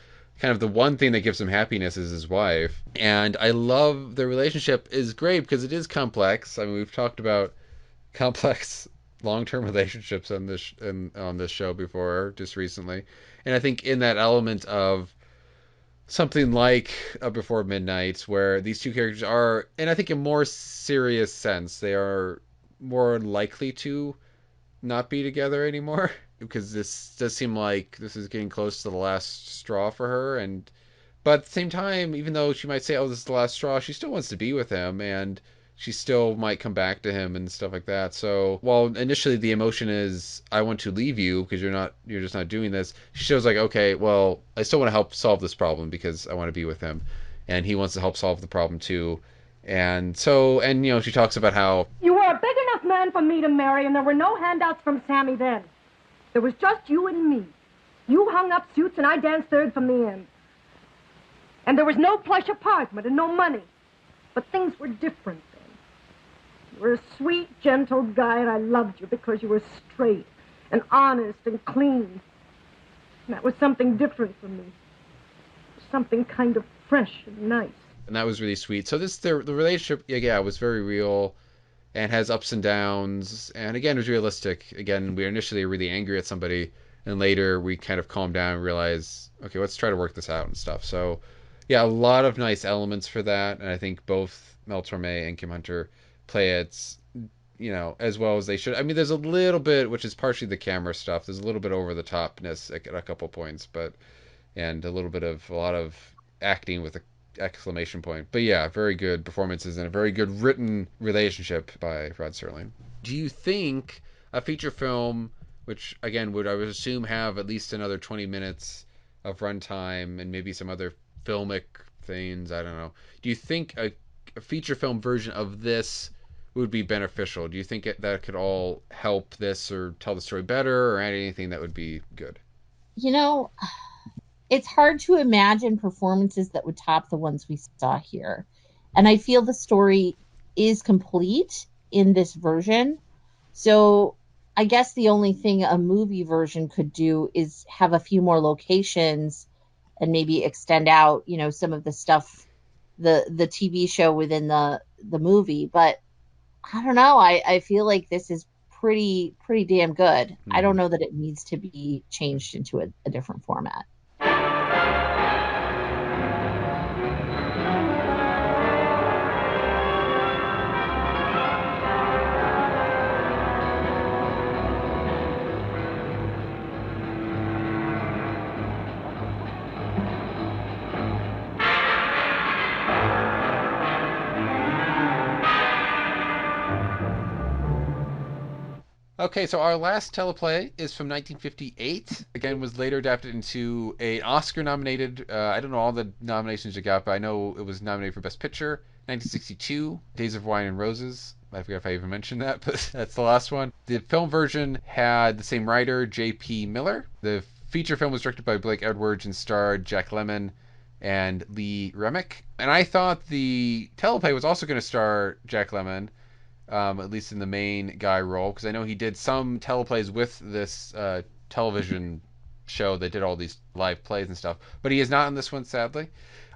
of the one thing that gives him happiness is his wife. And I love the relationship is great because it is complex. I mean, we've talked about complex long-term relationships on this show before, just recently. And I think in that element of something like Before Midnight, where these two characters are, and I think in more serious sense, they are more likely to not be together anymore, because this does seem like this is getting close to the last straw for her. But at the same time, even though she might say, oh, this is the last straw, she still wants to be with him, and she still might come back to him and stuff like that. So while initially the emotion is, I want to leave you because you're just not doing this, she shows okay, well, I still want to help solve this problem because I want to be with him, and he wants to help solve the problem too. And so, she talks about how you were a big enough man for me to marry, and there were no handouts from Sammy then. There was just you and me. You hung up suits, and I danced third from the end. And there was no plush apartment and no money. But things were different then. You were a sweet, gentle guy, and I loved you because you were straight and honest and clean. And that was something different for me. Something kind of fresh and nice. And that was really sweet. So the relationship, yeah, was very real and has ups and downs. And again, it was realistic. Again, we were initially really angry at somebody, and later we kind of calmed down and realized, okay, let's try to work this out and stuff. So, yeah, a lot of nice elements for that. And I think both Mel Torme and Kim Hunter play it, you know, as well as they should. I mean, there's a little bit, which is partially the camera stuff. There's a little bit over the topness at a couple points, and a lot of acting with a exclamation point. But yeah, very good performances and a very good written relationship by Rod Serling. Do you think a feature film, which again I would assume have at least another 20 minutes of runtime and maybe some other filmic things, I don't know, do you think a feature film version of this would be beneficial? Do you think that could all help this or tell the story better or add anything that would be good? You know, it's hard to imagine performances that would top the ones we saw here. And I feel the story is complete in this version. So I guess the only thing a movie version could do is have a few more locations and maybe extend out, you know, some of the stuff, the TV show within the movie. But I don't know. I feel like this is pretty damn good. Mm-hmm. I don't know that it needs to be changed into a different format. Okay, so our last teleplay is from 1958. Again, was later adapted into an Oscar-nominated, I don't know all the nominations it got, but I know it was nominated for Best Picture, 1962, Days of Wine and Roses. I forget if I even mentioned that, but that's the last one. The film version had the same writer, J.P. Miller. The feature film was directed by Blake Edwards and starred Jack Lemmon and Lee Remick. And I thought the teleplay was also going to star Jack Lemmon, at least in the main guy role, because I know he did some teleplays with this television show that did all these live plays and stuff, but he is not in this one, sadly.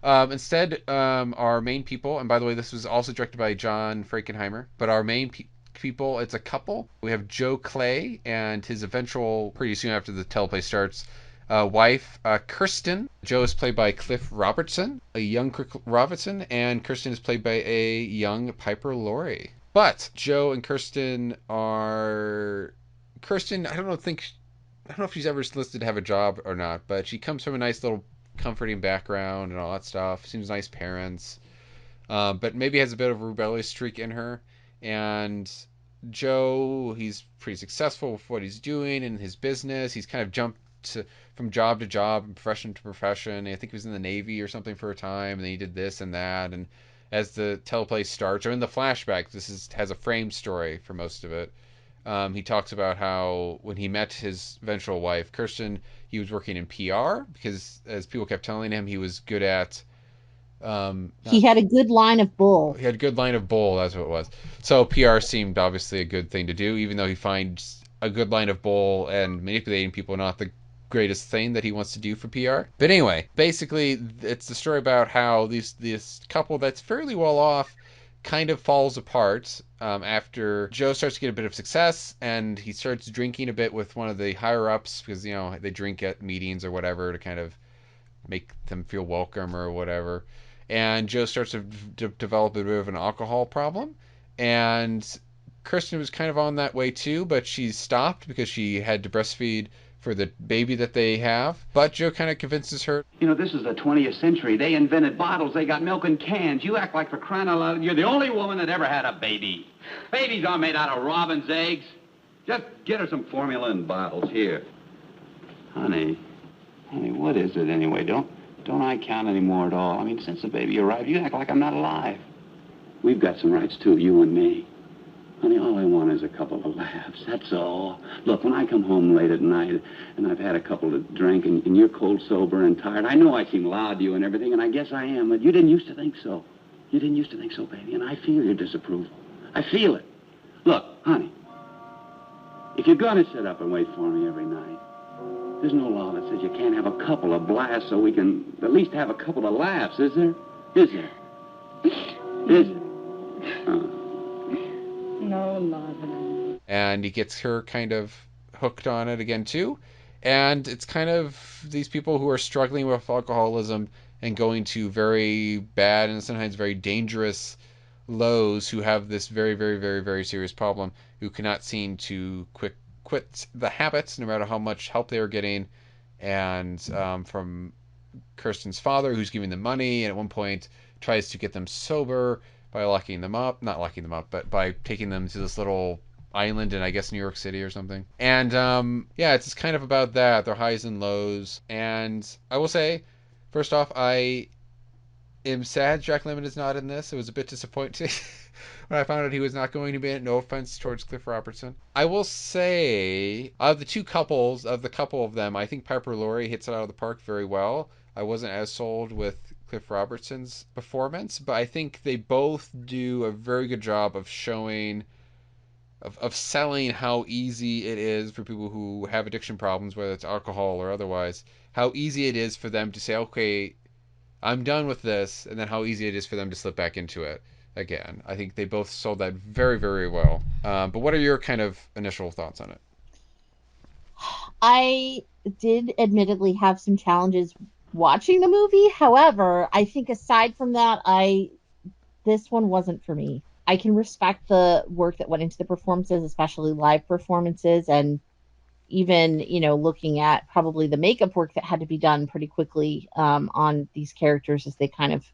Instead, our main people, and by the way, this was also directed by John Frankenheimer, but our main people, it's a couple. We have Joe Clay and his eventual, pretty soon after the teleplay starts, wife, Kirsten. Joe is played by Cliff Robertson, a young Robertson, and Kirsten is played by a young Piper Laurie. But Joe and Kirsten are... Kirsten, I don't know if she's ever listed to have a job or not, but she comes from a nice little comforting background and all that stuff. Seems nice parents. But maybe has a bit of a rebellious streak in her. And Joe, he's pretty successful with what he's doing in his business. He's kind of jumped from job to job and profession to profession. I think he was in the Navy or something for a time, and then he did this and that, and as the teleplay starts, or in the flashback, has a frame story for most of it. He talks about how when he met his eventual wife, Kirsten, he was working in PR because, as people kept telling him, he was good at... he had a good line of bull. He had a good line of bull, that's what it was. So PR seemed obviously a good thing to do, even though he finds a good line of bull and manipulating people not the greatest thing that he wants to do for PR. But anyway, basically, it's the story about how this couple that's fairly well off kind of falls apart after Joe starts to get a bit of success, and he starts drinking a bit with one of the higher-ups, because, you know, they drink at meetings or whatever to kind of make them feel welcome or whatever. And Joe starts to develop a bit of an alcohol problem, and Kirsten was kind of on that way too, but she stopped because she had to breastfeed for the baby that they have. But Joe kind of convinces her. You know, this is the 20th century. They invented bottles. They got milk in cans. You act like, for crying out loud, you're the only woman that ever had a baby. Babies aren't made out of robin's eggs. Just get her some formula in bottles here. Honey, what is it anyway? Don't I count anymore at all? I mean, since the baby arrived, you act like I'm not alive. We've got some rights, too, you and me. Honey, all I want is a couple of laughs, that's all. Look, when I come home late at night and I've had a couple to drink and you're cold, sober, and tired, I know I seem loud to you and everything, and I guess I am, but you didn't used to think so. You didn't used to think so, baby, and I feel your disapproval. I feel it. Look, honey, if you're going to sit up and wait for me every night, there's no law that says you can't have a couple of blasts so we can at least have a couple of laughs, is there? Is there? Is there? No, not. And he gets her kind of hooked on it again, too. And it's kind of these people who are struggling with alcoholism and going to very bad and sometimes very dangerous lows, who have this very, very, very, very serious problem, who cannot seem to quit the habits no matter how much help they are getting. And from Kirsten's father, who's giving them money, and at one point tries to get them sober by locking them up, not locking them up, but by taking them to this little island in, I guess, New York City or something. And yeah, it's kind of about that, their highs and lows. And I will say, first off, I am sad Jack Lemmon is not in this. It was a bit disappointing when I found out he was not going to be in it. No offense towards Cliff Robertson. I will say, of the two couples, of the couple of them, I think Piper Laurie hits it out of the park very well. I wasn't as sold with Cliff Robertson's performance, but I think they both do a very good job of showing, of selling how easy it is for people who have addiction problems, whether it's alcohol or otherwise, how easy it is for them to say, okay, I'm done with this, and then how easy it is for them to slip back into it again. I think they both sold that very, very well. But what are your kind of initial thoughts on it? I did admittedly have some challenges watching the movie. However, I think aside from that, this one wasn't for me. I can respect the work that went into the performances, especially live performances, and even, looking at probably the makeup work that had to be done pretty quickly on these characters as they kind of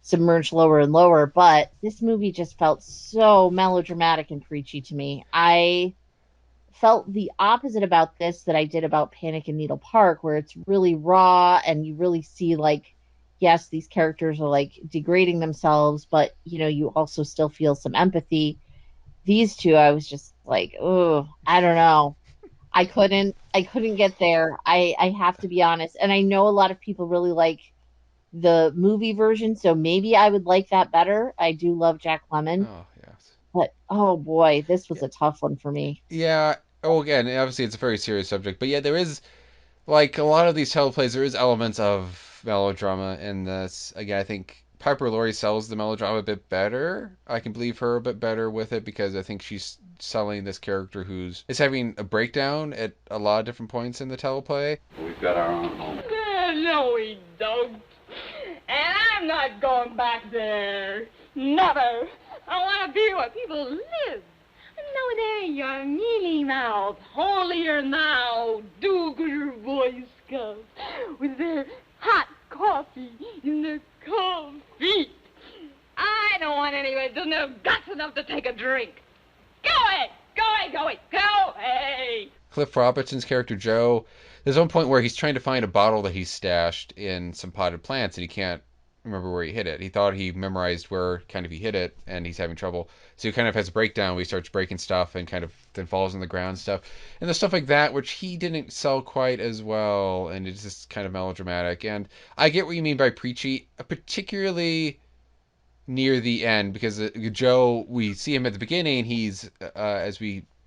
submerged lower and lower. But this movie just felt so melodramatic and preachy to me. I felt the opposite about this that I did about Panic in Needle Park, where it's really raw and you really see, like, yes, these characters are like degrading themselves, but you also still feel some empathy. These two, I was just like, oh, I don't know. I couldn't get there. I have to be honest. And I know a lot of people really like the movie version, so maybe I would like that better. I do love Jack Lemmon. Oh, yes. But, oh boy, this was a tough one for me. Yeah. Oh, again, obviously it's a very serious subject, but yeah, there is, like a lot of these teleplays, there is elements of melodrama in this. Again, I think Piper Laurie sells the melodrama a bit better. I can believe her a bit better with it because I think she's selling this character who's having a breakdown at a lot of different points in the teleplay. We've got our own home. No, we don't. And I'm not going back there. Never. I want to be where people live. No, they're your mealy mouth, holier now, do-gooder Boy Scouts with their hot coffee in their cold feet. I don't want anybody who doesn't have guts enough to take a drink. Go away! Go away! Go away! Go away! Cliff Robertson's character, Joe, there's one point where he's trying to find a bottle that he's stashed in some potted plants, and he can't remember where he hid it. He thought he memorized where kind of he hid it, and he's having trouble. So he kind of has a breakdown where he starts breaking stuff and kind of then falls on the ground and stuff. And there's stuff like that, which he didn't sell quite as well, and it's just kind of melodramatic. And I get what you mean by preachy, particularly near the end, because Joe, we see him at the beginning, he's, as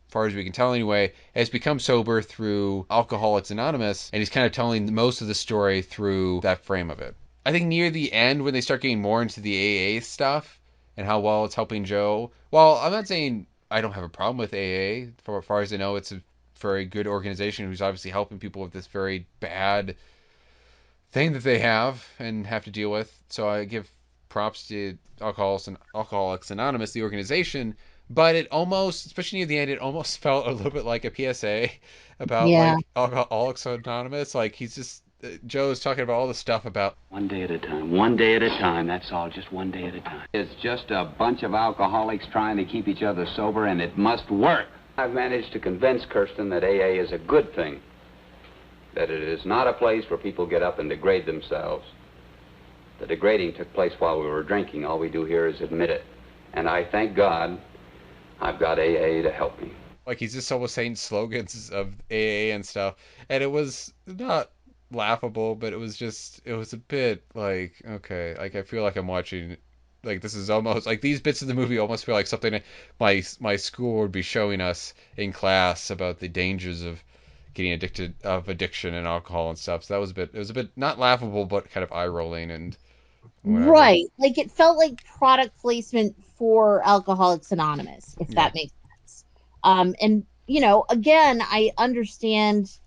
far as we can tell anyway, has become sober through Alcoholics Anonymous, and he's kind of telling most of the story through that frame of it. I think near the end, when they start getting more into the AA stuff and how well it's helping Joe, well, I'm not saying I don't have a problem with AA. For as far as I know, it's a very good organization who's obviously helping people with this very bad thing that they have and have to deal with. So I give props to Alcoholics Anonymous, the organization. But it almost, especially near the end, it almost felt a little bit like a PSA about like Alcoholics Anonymous. Like Joe's talking about all the stuff about one day at a time, that's all, just one day at a time. It's just a bunch of alcoholics trying to keep each other sober, and it must work. I've managed to convince Kirsten that AA is a good thing, that it is not a place where people get up and degrade themselves. The degrading took place while we were drinking. All we do here is admit it. And I thank God I've got AA to help me. Like, he's just almost saying slogans of AA and stuff, and it was not laughable, but it was a bit like, okay, like I feel like I'm watching like this is almost like these bits of the movie almost feel like something my school would be showing us in class about the dangers of getting addiction and alcohol and stuff. So that was it was a bit not laughable, but kind of eye rolling and whatever. Right. Like it felt like product placement for Alcoholics Anonymous, if that makes sense. And again, I understand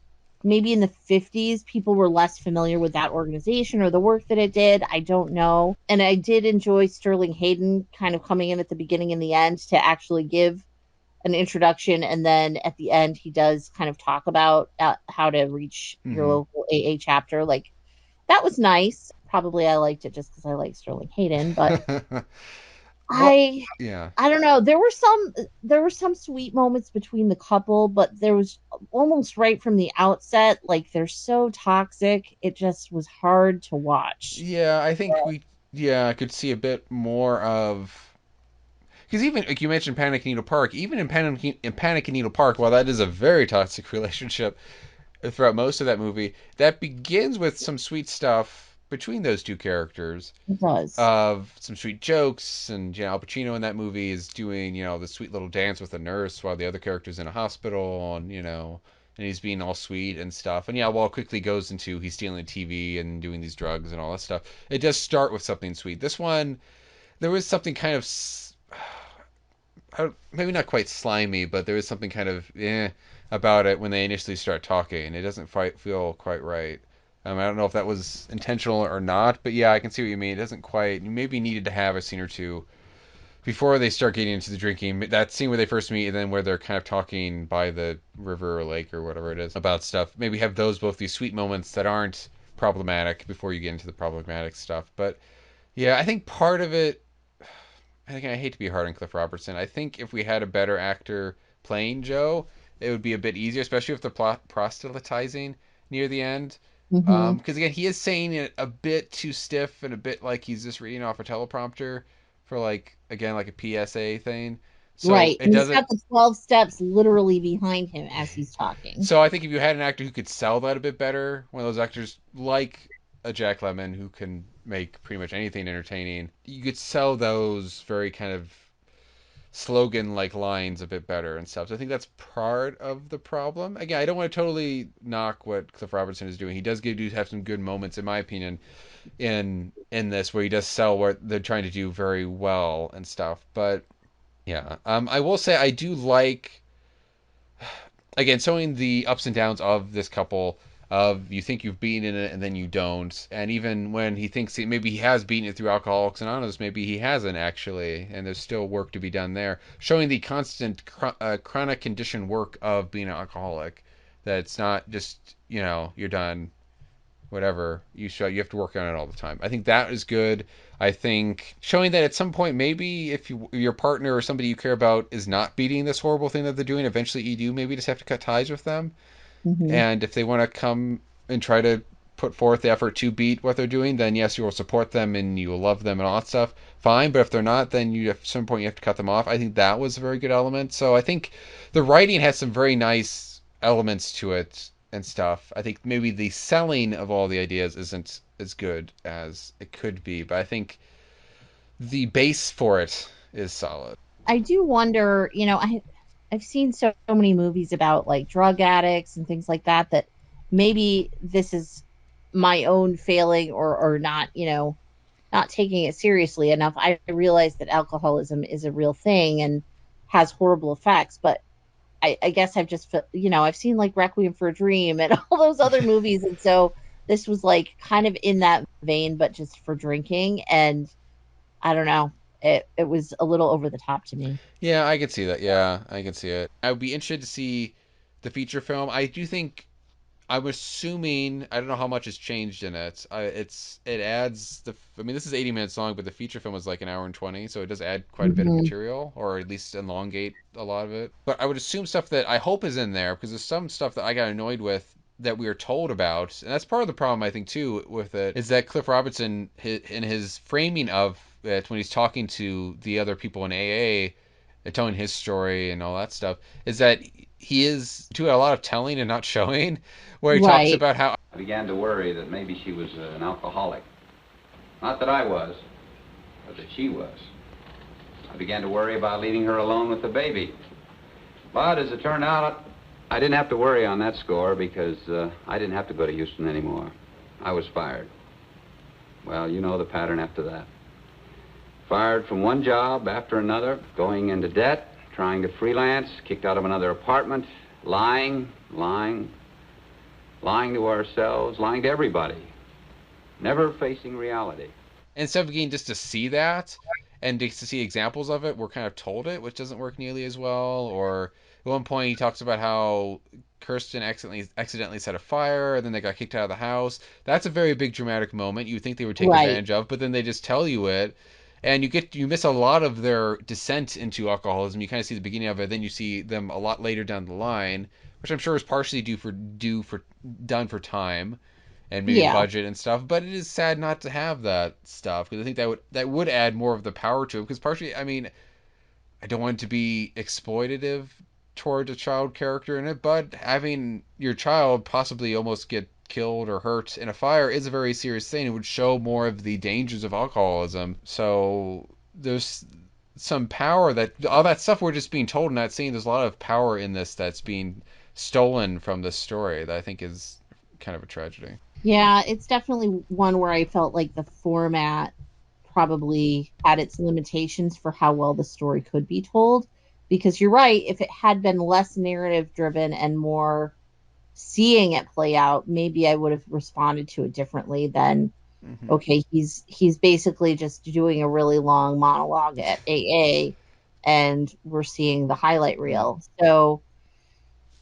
maybe in the 50s people were less familiar with that organization or the work that it did. I don't know. And I did enjoy Serling Hayden kind of coming in at the beginning and the end to actually give an introduction, and then at the end he does kind of talk about how to reach your local AA chapter. Like that was nice. Probably I liked it just because I like Serling Hayden, but I don't know. There were some sweet moments between the couple, but there was almost right from the outset, like they're so toxic. It just was hard to watch. Yeah, I think I could see a bit more of. Because even, like you mentioned Panic in Needle Park, even in Panic in Needle Park, while that is a very toxic relationship throughout most of that movie, that begins with some sweet stuff between those two characters. It does. Of some sweet jokes, and Al Pacino in that movie is doing, the sweet little dance with a nurse while the other character's in a hospital, and, and he's being all sweet and stuff. And while it quickly goes into he's stealing the TV and doing these drugs and all that stuff, it does start with something sweet. This one, there was something kind of maybe not quite slimy, but there is something kind of about it when they initially start talking. It doesn't feel quite right. I don't know if that was intentional or not, but I can see what you mean. It doesn't quite. You maybe needed to have a scene or two before they start getting into the drinking. That scene where they first meet, and then where they're kind of talking by the river or lake or whatever it is about stuff. Maybe have both these sweet moments that aren't problematic before you get into the problematic stuff. But I think part of it. I hate to be hard on Cliff Robertson. I think if we had a better actor playing Joe, it would be a bit easier, especially if they're proselytizing near the end. Because again, he is saying it a bit too stiff and a bit like he's just reading off a teleprompter for like a PSA thing. So right. He's got the 12 steps literally behind him as he's talking. So I think if you had an actor who could sell that a bit better, one of those actors like a Jack Lemmon who can make pretty much anything entertaining, you could sell those very kind of slogan-like lines a bit better and stuff. So I think that's part of the problem. Again, I don't want to totally knock what Cliff Robertson is doing. He does have some good moments, in my opinion, in this where he does sell what they're trying to do very well and stuff. But I will say I do like, again, showing the ups and downs of this couple. Of you think you've beaten it and then you don't, and even when he thinks maybe he has beaten it through Alcoholics Anonymous, maybe he hasn't actually, and there's still work to be done there. Showing the constant chronic condition work of being an alcoholic, that it's not just you're done, whatever you have to work on it all the time. I think that is good. I think showing that at some point maybe if your partner or somebody you care about is not beating this horrible thing that they're doing, eventually you do maybe just have to cut ties with them. And if they want to come and try to put forth the effort to beat what they're doing, then yes, you will support them and you will love them and all that stuff. Fine, but if they're not, then at some point you have to cut them off. I think that was a very good element. So I think the writing has some very nice elements to it and stuff. I think maybe the selling of all the ideas isn't as good as it could be, but I think the base for it is solid. I do wonder, I've seen so many movies about like drug addicts and things like that, that maybe this is my own failing or not, not taking it seriously enough. I realize that alcoholism is a real thing and has horrible effects, but I guess I've just, I've seen like Requiem for a Dream and all those other movies. And so this was like kind of in that vein, but just for drinking. And I don't know. It was a little over the top to me. Yeah, I can see that. Yeah, I can see it. I would be interested to see the feature film. I do think, I'm assuming, I don't know how much has changed in it. It adds this is 80 minutes long, but the feature film is like an hour and 20, so it does add quite a bit of material, or at least elongate a lot of it. But I would assume stuff that I hope is in there, because there's some stuff that I got annoyed with that we were told about, and that's part of the problem I think too with it, is that Cliff Robertson, in his framing of it when he's talking to the other people in AA, telling his story and all that stuff, is that he is doing a lot of telling and not showing, where he talks about how I began to worry that maybe she was an alcoholic. Not that I was. or that she was. I began to worry about leaving her alone with the baby. But as it turned out, I didn't have to worry on that score because I didn't have to go to Houston anymore. I was fired. Well, you know the pattern after that. Fired from one job after another, going into debt, trying to freelance, kicked out of another apartment, lying to ourselves, lying to everybody, never facing reality. And instead of getting just to see that and to see examples of it, we're kind of told it, which doesn't work nearly as well. Or at one point he talks about how Kirsten accidentally set a fire, and then they got kicked out of the house. That's a very big dramatic moment you would think they would take advantage of, but then they just tell you it. And you miss a lot of their descent into alcoholism. You kind of see the beginning of it, then you see them a lot later down the line, which I'm sure is partially done for time and maybe budget and stuff. But it is sad not to have that stuff, because I think that would add more of the power to it. Because partially, I mean, I don't want it to be exploitative towards a child character in it, but having your child possibly almost get killed or hurt in a fire is a very serious thing. It would show more of the dangers of alcoholism. So there's some power that all that stuff we're just being told and not seeing. There's a lot of power in this that's being stolen from this story that I think is kind of a tragedy. Yeah, it's definitely one where I felt like the format probably had its limitations for how well the story could be told. Because you're right, if it had been less narrative driven and more seeing it play out, maybe I would have responded to it differently than, okay, he's basically just doing a really long monologue at AA and we're seeing the highlight reel. So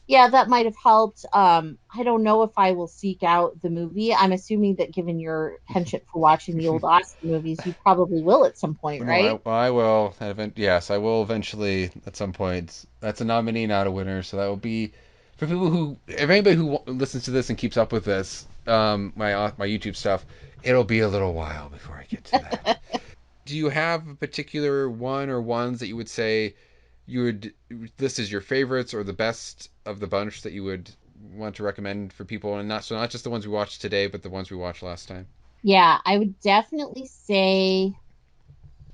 yeah, that might have helped. I don't know if I will seek out the movie. I'm assuming that given your penchant for watching the old Oscar movies, you probably will at some point, right? No, I will. Yes, I will eventually at some point. That's a nominee, not a winner. So that will be for people if anybody who listens to this and keeps up with this, my YouTube stuff, it'll be a little while before I get to that. Do you have a particular one or ones that you would say this is your favorites or the best of the bunch that you would want to recommend for people, and not just the ones we watched today, but the ones we watched last time? Yeah, I would definitely say,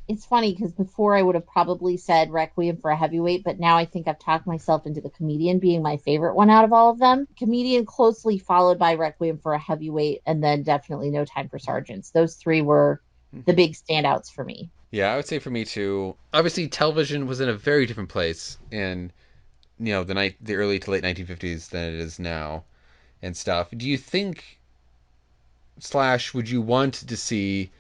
it's funny because before I would have probably said Requiem for a Heavyweight, but now I think I've talked myself into the Comedian being my favorite one out of all of them. Comedian closely followed by Requiem for a Heavyweight, and then definitely No Time for Sergeants. Those three were the big standouts for me. Yeah, I would say for me too. Obviously, television was in a very different place in the early to late 1950s than it is now, and stuff. Do you think / would you want to see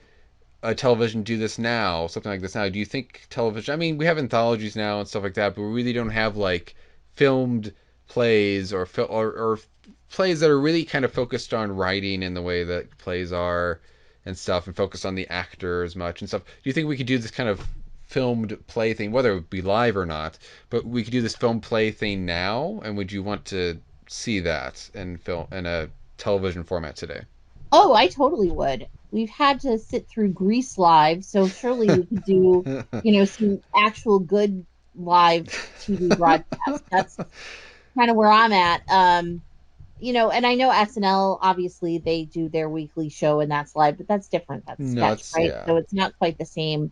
a television do this now, something like this now? Do you think television? I mean, we have anthologies now and stuff like that, but we really don't have like filmed plays or plays that are really kind of focused on writing in the way that plays are and stuff, and focus on the actor as much and stuff. Do you think we could do this kind of filmed play thing, whether it would be live or not, but we could do this film play thing now? And would you want to see that in a television format today? Oh, I totally would. We've had to sit through Grease live, so surely we could do, some actual good live TV broadcasts. That's kind of where I'm at. And I know SNL, obviously, they do their weekly show and that's live, but that's different. That's sketch, right? Yeah. So it's not quite the same.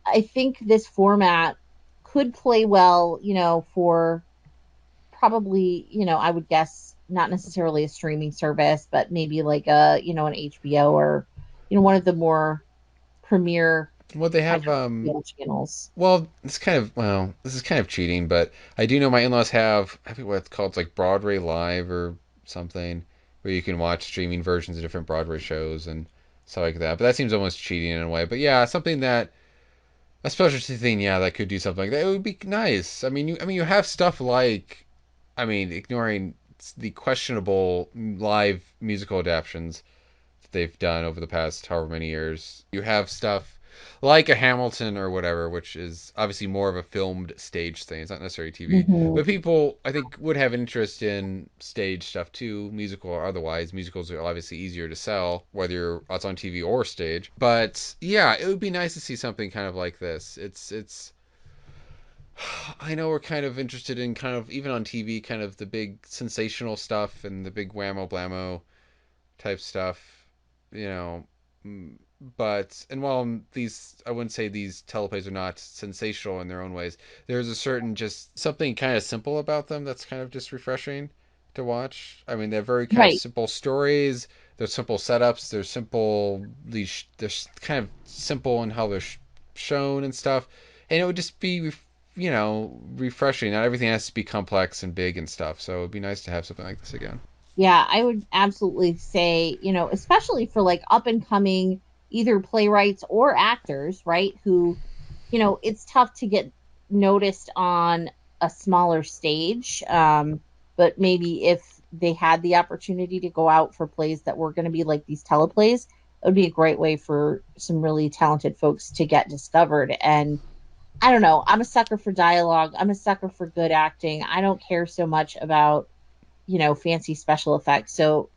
I think this format could play well, for probably, I would guess not necessarily a streaming service, but maybe like an HBO or, one of the more premier. Well, they have channels. Well, this is kind of cheating, but I do know my in-laws have, I think what it's called, it's like Broadway Live or something, where you can watch streaming versions of different Broadway shows and stuff like that. But that seems almost cheating in a way. But yeah, something that a specialty thing, that could do something like that. It would be nice. I mean, you have stuff like, ignoring the questionable live musical adaptations that they've done over the past however many years. You have stuff like a Hamilton or whatever, which is obviously more of a filmed stage thing. It's not necessarily TV. Mm-hmm. But people, I think, would have interest in stage stuff too, musical or otherwise. Musicals are obviously easier to sell, whether it's on TV or stage. But yeah, it would be nice to see something kind of like this. It's I know we're kind of interested in kind of, even on TV, kind of the big sensational stuff and the big whammo blammo type stuff, But, and while these, I wouldn't say these teleplays are not sensational in their own ways, there's a certain just something kind of simple about them that's kind of just refreshing to watch. I mean, they're very kind of simple stories. They're simple setups. They're simple. They're kind of simple in how they're shown and stuff. And it would just be, refreshing. Not everything has to be complex and big and stuff. So it'd be nice to have something like this again. Yeah, I would absolutely say, especially for like up and coming either playwrights or actors, right? Who, it's tough to get noticed on a smaller stage. But maybe if they had the opportunity to go out for plays that were going to be like these teleplays, it would be a great way for some really talented folks to get discovered. And I don't know, I'm a sucker for dialogue. I'm a sucker for good acting. I don't care so much about, fancy special effects. So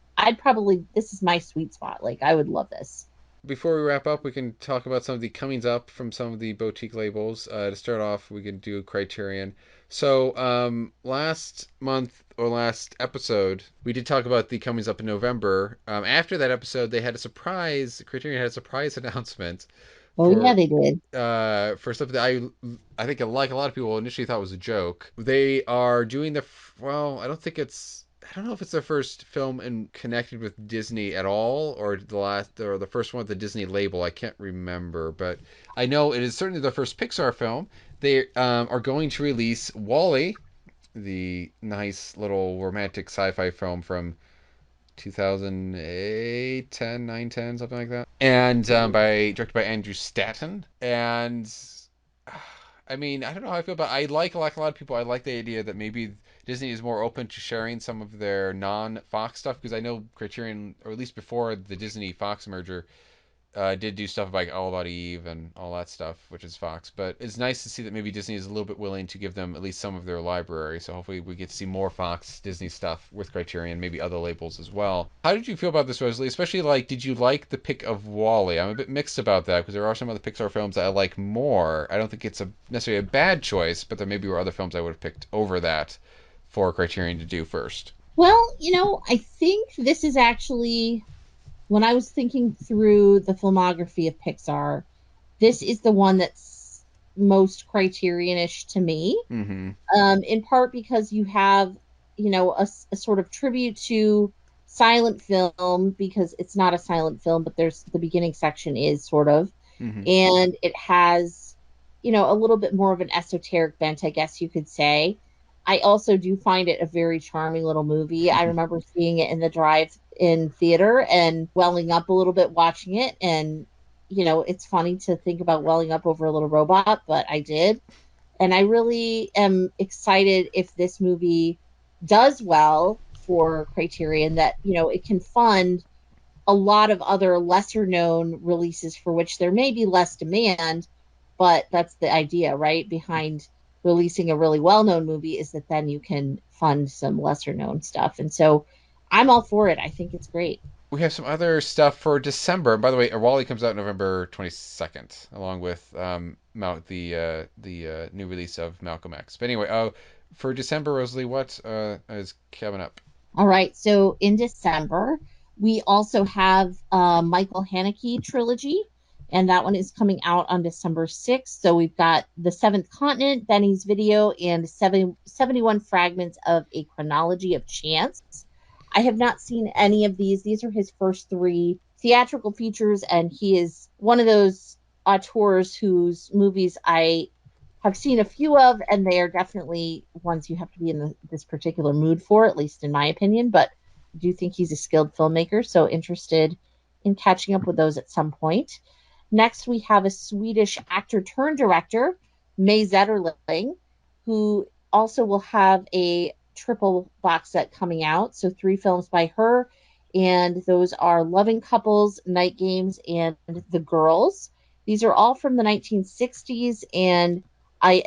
this is my sweet spot. Like, I would love this. Before we wrap up, we can talk about some of the comings up from some of the boutique labels. To start off, we can do Criterion. So last month or last episode, we did talk about the comings up in November. After that episode, they had a surprise. Criterion had a surprise announcement. Yeah, they did. For stuff that I think, like a lot of people, initially thought was a joke. They are doing I don't know if it's their first film connected with Disney at all, or the first one with the Disney label. I can't remember, but I know it is certainly the first Pixar film. They are going to release WALL-E, the nice little romantic sci-fi film from 2008, 10, 9, 10, something like that. And directed by Andrew Stanton. And I mean, I don't know how I feel about it. I like a lot of people, I like the idea that maybe Disney is more open to sharing some of their non-Fox stuff, because I know Criterion, or at least before the Disney-Fox merger, did do stuff like All About Eve and all that stuff, which is Fox. But it's nice to see that maybe Disney is a little bit willing to give them at least some of their library. So hopefully we get to see more Fox Disney stuff with Criterion, maybe other labels as well. How did you feel about this, Rosalie? Especially, did you like the pick of WALL-E? I'm a bit mixed about that, because there are some other Pixar films that I like more. I don't think it's necessarily a bad choice, but there maybe were other films I would have picked over that for Criterion to do first. Well, I think this is actually, when I was thinking through the filmography of Pixar, this is the one that's most Criterion-ish to me. Mm-hmm. In part because you have, a sort of tribute to silent film, because it's not a silent film, but there's the beginning section is sort of, and it has, a little bit more of an esoteric bent, I guess you could say. I also do find it a very charming little movie. I remember seeing it in the drive-in theater and welling up a little bit watching it. And, it's funny to think about welling up over a little robot, but I did. And I really am excited if this movie does well for Criterion, that, it can fund a lot of other lesser known releases for which there may be less demand, but that's the idea, right? Behind releasing a really well-known movie is that then you can fund some lesser known stuff. And so I'm all for it. I think it's great. We have some other stuff for December. By the way, WALL-E comes out November 22nd, along with the new release of Malcolm X. But anyway, for December, Rosalie, what is coming up? All right. So in December, we also have Michael Haneke trilogy, and that one is coming out on December 6th. So we've got The Seventh Continent, Benny's Video, and 71 Fragments of a Chronology of Chance. I have not seen any of these. These are his first 3 theatrical features, and he is one of those auteurs whose movies I have seen a few of, and they are definitely ones you have to be in this particular mood for, at least in my opinion. But I do think he's a skilled filmmaker, so interested in catching up with those at some point. Next, we have a Swedish actor turned director, May Zetterling, who also will have a triple box set coming out. So 3 films by her, and those are Loving Couples, Night Games, and The Girls. These are all from the 1960s, and I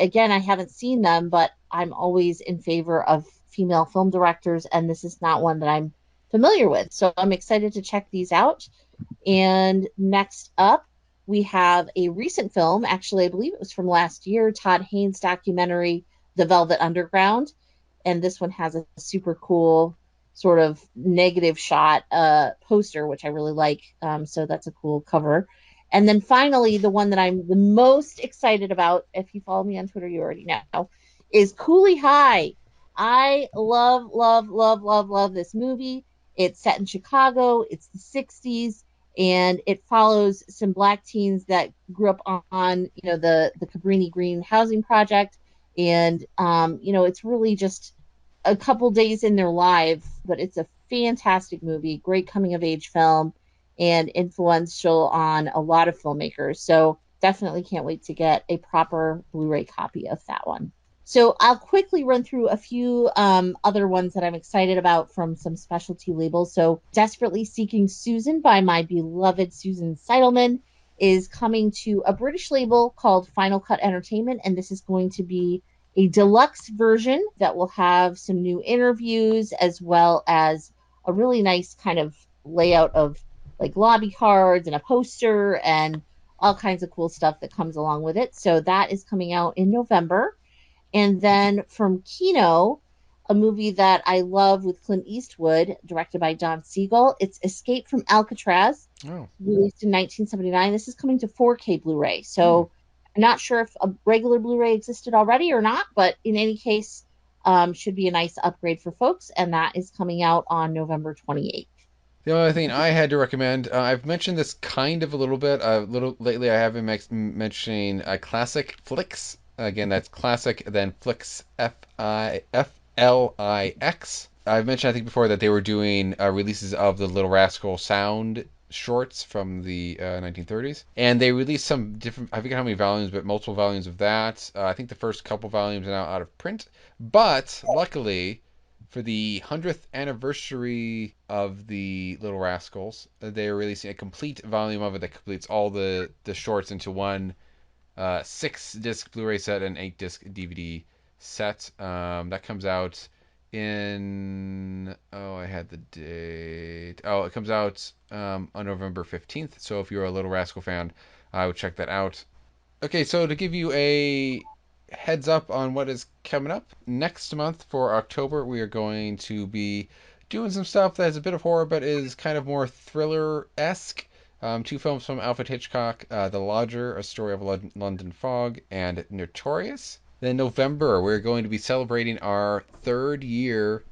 haven't seen them, but I'm always in favor of female film directors, and this is not one that I'm familiar with. So I'm excited to check these out. And next up, we have a recent film, actually, I believe it was from last year, Todd Haynes' documentary, The Velvet Underground. And this one has a super cool sort of negative shot poster, which I really like. So that's a cool cover. And then finally, the one that I'm the most excited about, if you follow me on Twitter, you already know, is Cooley High. I love this movie. It's set in Chicago. It's the 60s, and it follows some Black teens that grew up on the Cabrini Green housing project. And, it's really just a couple days in their life, but it's a fantastic movie, great coming of age film, and influential on a lot of filmmakers. So definitely can't wait to get a proper Blu-ray copy of that one. So I'll quickly run through a few other ones that I'm excited about from some specialty labels. So Desperately Seeking Susan by my beloved Susan Seidelman is coming to a British label called Final Cut Entertainment, and this is going to be a deluxe version that will have some new interviews as well as a really nice kind of layout of like lobby cards and a poster and all kinds of cool stuff that comes along with it. So that is coming out in November. And then from Kino, a movie that I love with Clint Eastwood, directed by Don Siegel. It's Escape from Alcatraz, released in 1979. This is coming to 4K Blu-ray. So I'm not sure if a regular Blu-ray existed already or not, but in any case, should be a nice upgrade for folks. And that is coming out on November 28th. The only thing I had to recommend, I've mentioned this kind of a little bit. Lately, I have been mentioning Classic Flicks. Again, that's Classic, then Flicks, Flix. I've mentioned, I think, before that they were doing releases of the Little Rascal sound shorts from the 1930s. And they released some different, I forget how many volumes, but multiple volumes of that. I think the first couple volumes are now out of print. But, luckily, for the 100th anniversary of the Little Rascals, they are releasing a complete volume of it that completes all the shorts into one 6-disc Blu-ray set and 8-disc DVD set. That comes out in... I had the date. It comes out on November 15th. So if you're a Little Rascal fan, I would check that out. Okay, so to give you a heads up on what is coming up next month for October, we are going to be doing some stuff that is a bit of horror but is kind of more thriller-esque. 2 films from Alfred Hitchcock, The Lodger, A Story of a London Fog, and Notorious. Then November, we're going to be celebrating our 3rd year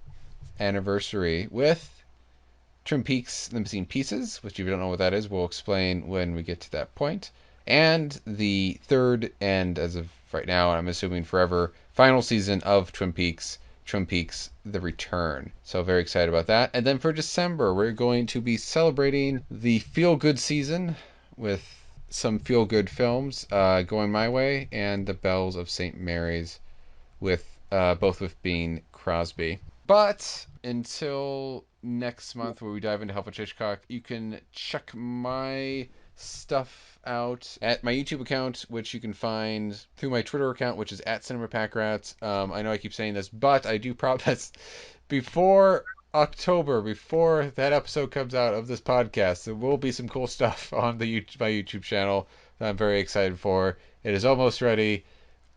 anniversary with Twin Peaks: The Missing Pieces, which if you don't know what that is, we'll explain when we get to that point. And the 3rd, and as of right now, I'm assuming forever, final season of Twin Peaks, The Return. So very excited about that. And then for December, we're going to be celebrating the feel-good season with some feel-good films, Going My Way and The Bells of St. Mary's, with both with Bing Crosby. But until next month, where we dive into Alfred Hitchcock, you can check my stuff out at my YouTube account, which you can find through my Twitter account, which is at CinemaPackRats. I know I keep saying this, but I do promise before October, before that episode comes out of this podcast, there will be some cool stuff on my YouTube channel that I'm very excited for. It is almost ready.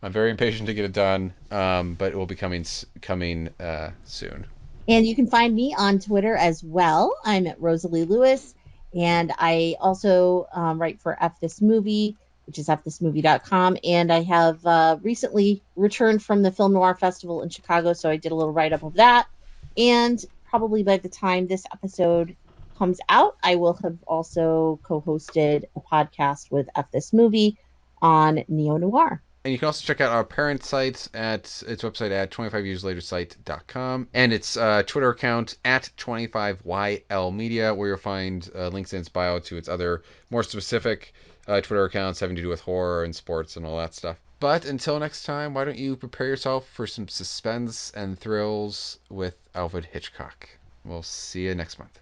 I'm very impatient to get it done, but it will be coming soon. And you can find me on Twitter as well. I'm at Rosalie Lewis. And I also write for F This Movie, which is fthismovie.com. And I have recently returned from the Film Noir Festival in Chicago, so I did a little write-up of that. And probably by the time this episode comes out, I will have also co-hosted a podcast with F This Movie on neo-noir. And you can also check out our parent site at its website at 25yearslatersite.com and its Twitter account at 25YLmedia, where you'll find links in its bio to its other more specific Twitter accounts having to do with horror and sports and all that stuff. But until next time, why don't you prepare yourself for some suspense and thrills with Alfred Hitchcock. We'll see you next month.